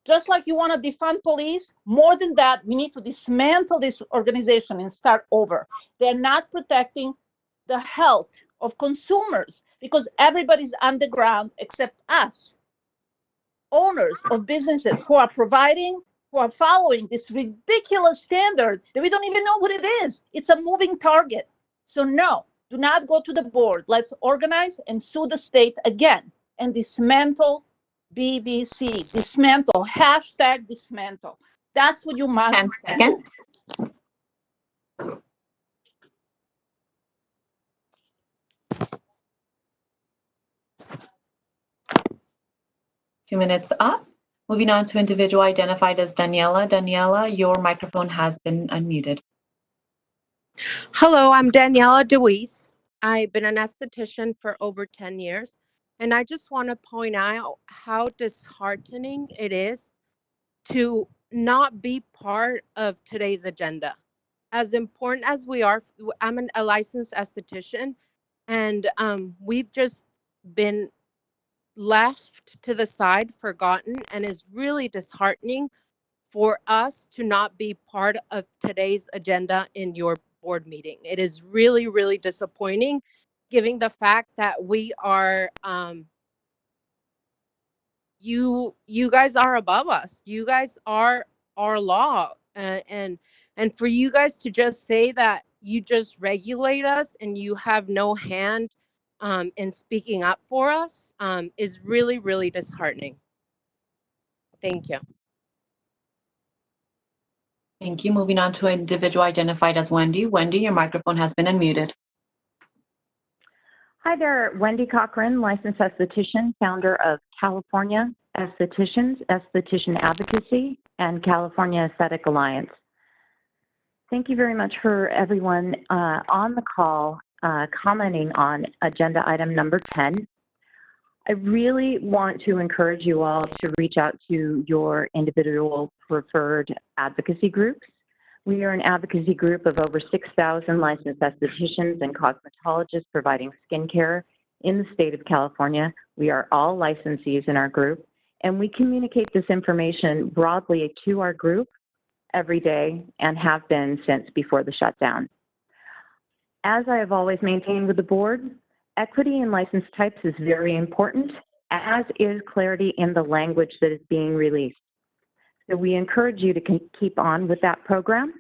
Just like you want to defund police, more than that, we need to dismantle this organization and start over. They're not protecting the health of consumers because everybody's underground except us, owners of businesses who are following this ridiculous standard that we don't even know what it is. It's a moving target. So no, do not go to the board. Let's organize and sue the state again and dismantle BBC, dismantle, hashtag dismantle. That's what you must. 10 seconds. Two minutes up. Moving on to individual identified as Daniela. Daniela, your microphone has been unmuted. Hello, I'm Daniela DeWeese. I've been an esthetician for over 10 years, and I just want to point out how disheartening it is to not be part of today's agenda. As important as we are, I'm a licensed esthetician, and we've just been left to the side, forgotten, and is really disheartening for us to not be part of today's agenda in your board meeting. It is really, really disappointing, given the fact that we are, you guys are above us. You guys are our law, and for you guys to just say that you just regulate us and you have no hand in speaking up for us is really, really disheartening. Thank you. Thank you. Moving on to an individual identified as Wendy. Wendy, your microphone has been unmuted. Hi there, Wendy Cochran, licensed esthetician, founder of California Estheticians, Esthetician Advocacy, and California Aesthetic Alliance. Thank you very much for everyone on the call commenting on agenda item number 10. I really want to encourage you all to reach out to your individual preferred advocacy groups. We are an advocacy group of over 6,000 licensed estheticians and cosmetologists providing skincare in the state of California. We are all licensees in our group, and we communicate this information broadly to our group every day and have been since before the shutdown. As I have always maintained with the board, equity in license types is very important, as is clarity in the language that is being released. So we encourage you to keep on with that program.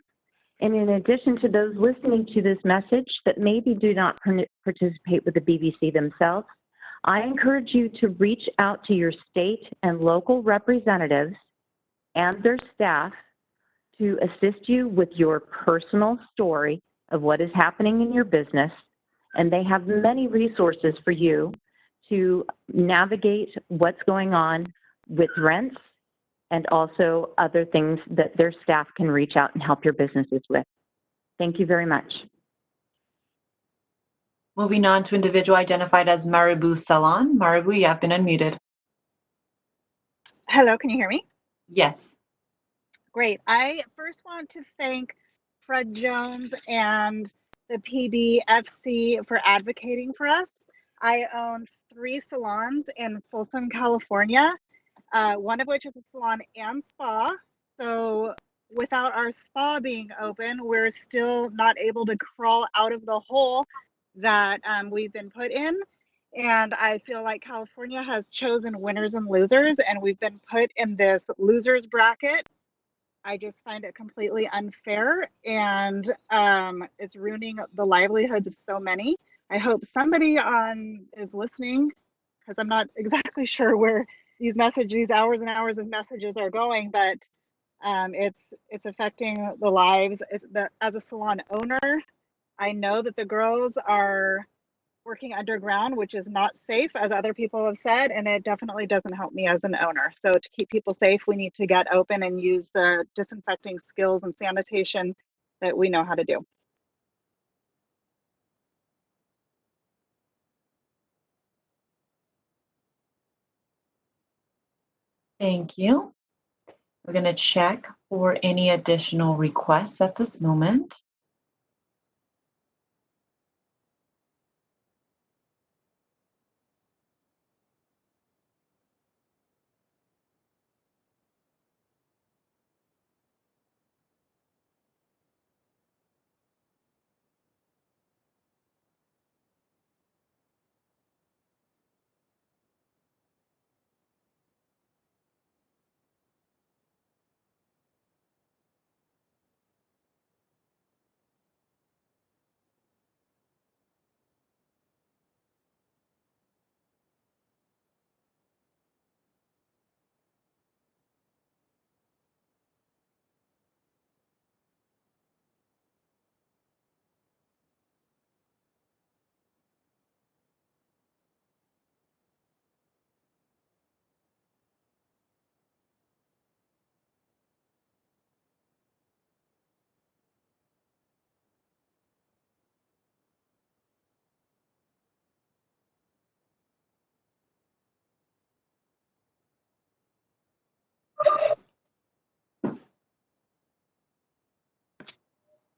And in addition to those listening to this message that maybe do not participate with the BBC themselves, I encourage you to reach out to your state and local representatives and their staff to assist you with your personal story of what is happening in your business. And they have many resources for you to navigate what's going on with rents and also other things that their staff can reach out and help your businesses with. Thank you very much. Moving on to individual identified as Maribou Salon. Maribou, you have been unmuted. Hello, can you hear me? Yes. Great. I first want to thank Fred Jones and the PBFC for advocating for us. I own 3 salons in Folsom, California, one of which is a salon and spa. So without our spa being open, we're still not able to crawl out of the hole that we've been put in. And I feel like California has chosen winners and losers, and we've been put in this losers bracket. I just find it completely unfair, and it's ruining the livelihoods of so many. I hope somebody is listening, because I'm not exactly sure where these hours and hours of messages are going, but it's affecting the lives. As a salon owner, I know that the girls are working underground, which is not safe, as other people have said, and it definitely doesn't help me as an owner. So to keep people safe, we need to get open and use the disinfecting skills and sanitation that we know how to do. Thank you. We're going to check for any additional requests at this moment.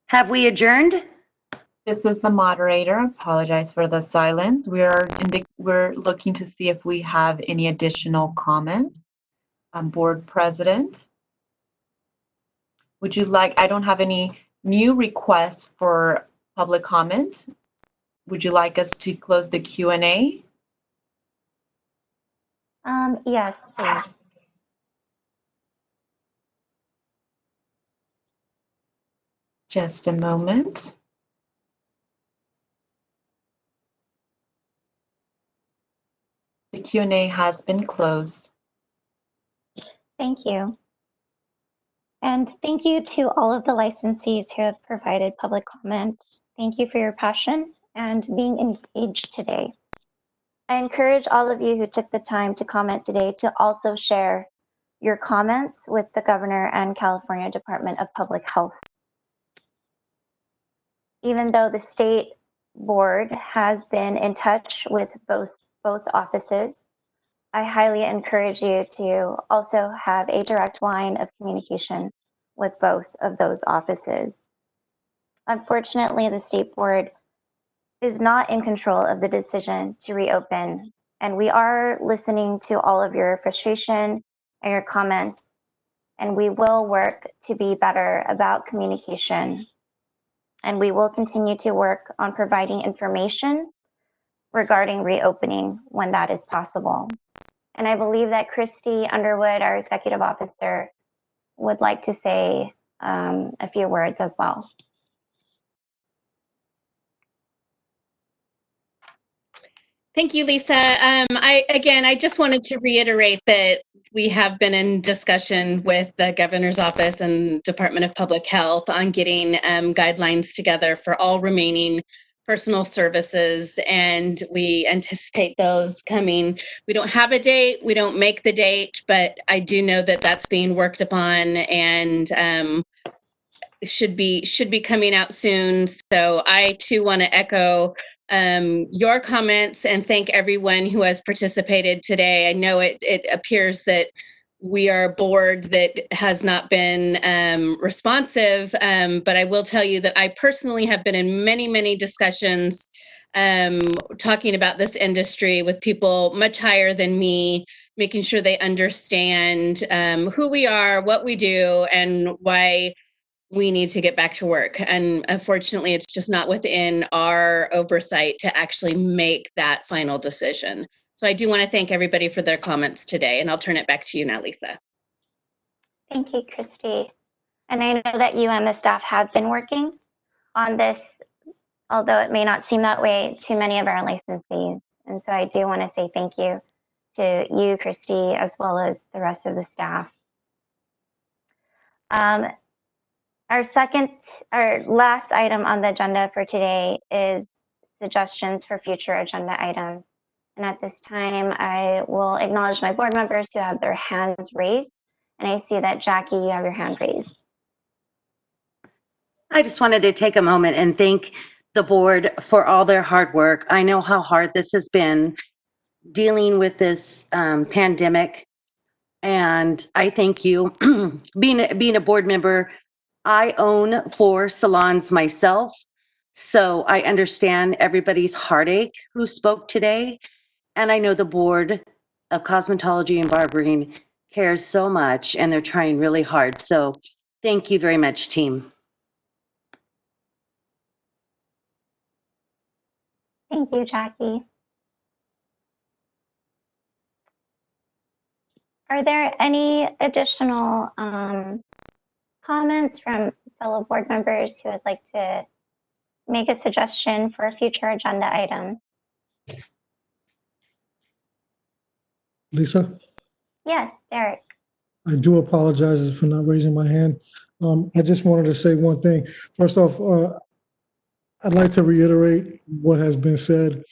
Have we adjourned? This is the moderator. Apologize for the silence. We're looking to see if we have any additional comments. Board President, would you like? I don't have any new requests for public comment. Would you like us to close the Q&A? Yes, please. Just a moment. The Q&A has been closed. Thank you. And thank you to all of the licensees who have provided public comment. Thank you for your passion and being engaged today. I encourage all of you who took the time to comment today to also share your comments with the Governor and California Department of Public Health. Even though the state board has been in touch with both offices, I highly encourage you to also have a direct line of communication with both of those offices. Unfortunately, the state board is not in control of the decision to reopen, and we are listening to all of your frustration and your comments, and we will work to be better about communication. And we will continue to work on providing information regarding reopening when that is possible. And I believe that Christy Underwood, our executive officer, would like to say a few words as well. Thank you, Lisa. I just wanted to reiterate that we have been in discussion with the governor's office and Department of Public Health on getting guidelines together for all remaining personal services, and we anticipate those coming. We don't have a date, we don't make the date, but I do know that that's being worked upon and should be coming out soon. So I too want to echo your comments and thank everyone who has participated today. I know it appears that we are a board that has not been responsive, but I will tell you that I personally have been in many, many discussions talking about this industry with people much higher than me, making sure they understand who we are, what we do, and why we need to get back to work. And unfortunately, it's just not within our oversight to actually make that final decision. So I do want to thank everybody for their comments today, and I'll turn it back to you now, Lisa. Thank you, Christy. And I know that you and the staff have been working on this, although it may not seem that way to many of our licensees. And so I do want to say thank you to you, Christy, as well as the rest of the staff. Our last item on the agenda for today is suggestions for future agenda items. And at this time, I will acknowledge my board members who have their hands raised. And I see that Jackie, you have your hand raised. I just wanted to take a moment and thank the board for all their hard work. I know how hard this has been dealing with this pandemic. And I thank you. Being a board member, I own 4 salons myself, so I understand everybody's heartache who spoke today. And I know the Board of Cosmetology and Barbering cares so much, and they're trying really hard. So thank you very much, team. Thank you, Jackie. Are there any additional comments from fellow board members who would like to make a suggestion for a future agenda item? Lisa? Yes, Derek. I do apologize for not raising my hand. I just wanted to say one thing. First off, I'd like to reiterate what has been said,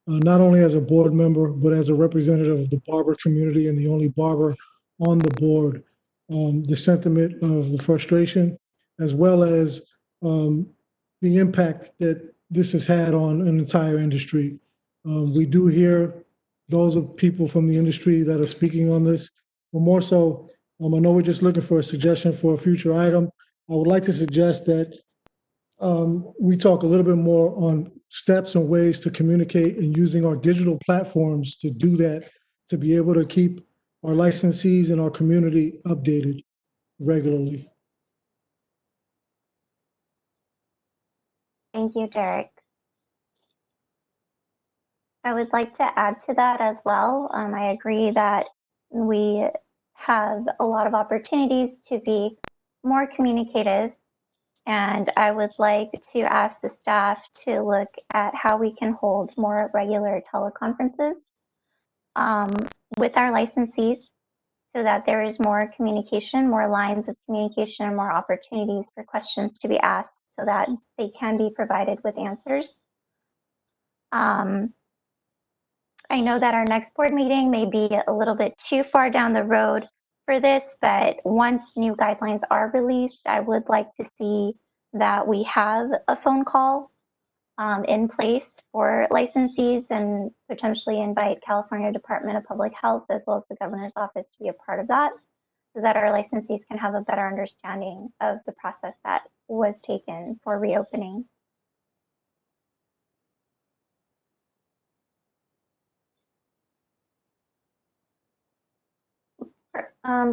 not only as a board member, but as a representative of the barber community and the only barber on the board. The sentiment of the frustration, as well as the impact that this has had on an entire industry. We do hear those of people from the industry that are speaking on this, but more so, I know we're just looking for a suggestion for a future item. I would like to suggest that we talk a little bit more on steps and ways to communicate and using our digital platforms to do that, to be able to keep our licensees and our community updated regularly. Thank you, Derek. I would like to add to that as well. I agree that we have a lot of opportunities to be more communicative, and I would like to ask the staff to look at how we can hold more regular teleconferences with our licensees so that there is more communication, more lines of communication, more opportunities for questions to be asked so that they can be provided with answers. I know that our next board meeting may be a little bit too far down the road for this, but once new guidelines are released, I would like to see that we have a phone call in place for licensees and potentially invite California Department of Public Health as well as the governor's office to be a part of that so that our licensees can have a better understanding of the process that was taken for reopening.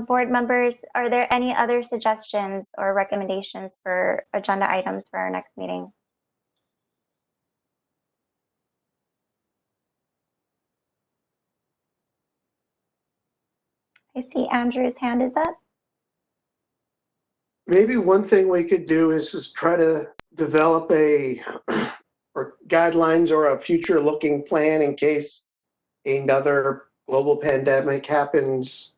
Board members, are there any other suggestions or recommendations for agenda items for our next meeting? I see Andrew's hand is up. Maybe one thing we could do is just try to develop or guidelines or a future looking plan in case another global pandemic happens,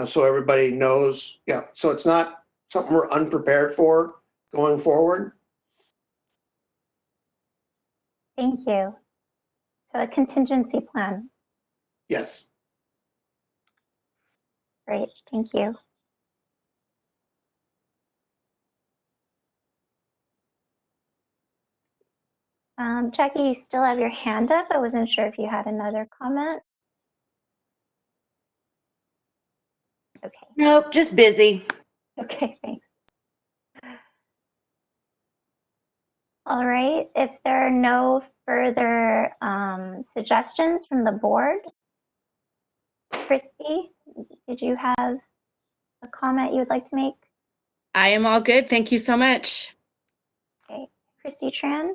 so everybody knows, so it's not something we're unprepared for going forward. Thank you. So a contingency plan. Yes. Great, thank you. Jackie, you still have your hand up. I wasn't sure if you had another comment. Okay. Nope, just busy. Okay, thanks. All right, if there are no further suggestions from the board, Christy, did you have a comment you would like to make? I am all good. Thank you so much. Okay, Christy Tran?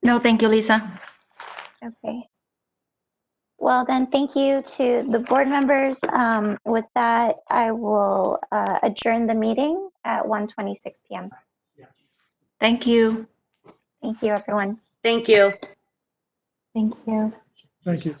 No, thank you, Lisa. Okay. Well, then thank you to the board members. With that, I will adjourn the meeting at 1:26 p.m. Thank you. Thank you, everyone. Thank you. Thank you. Thank you.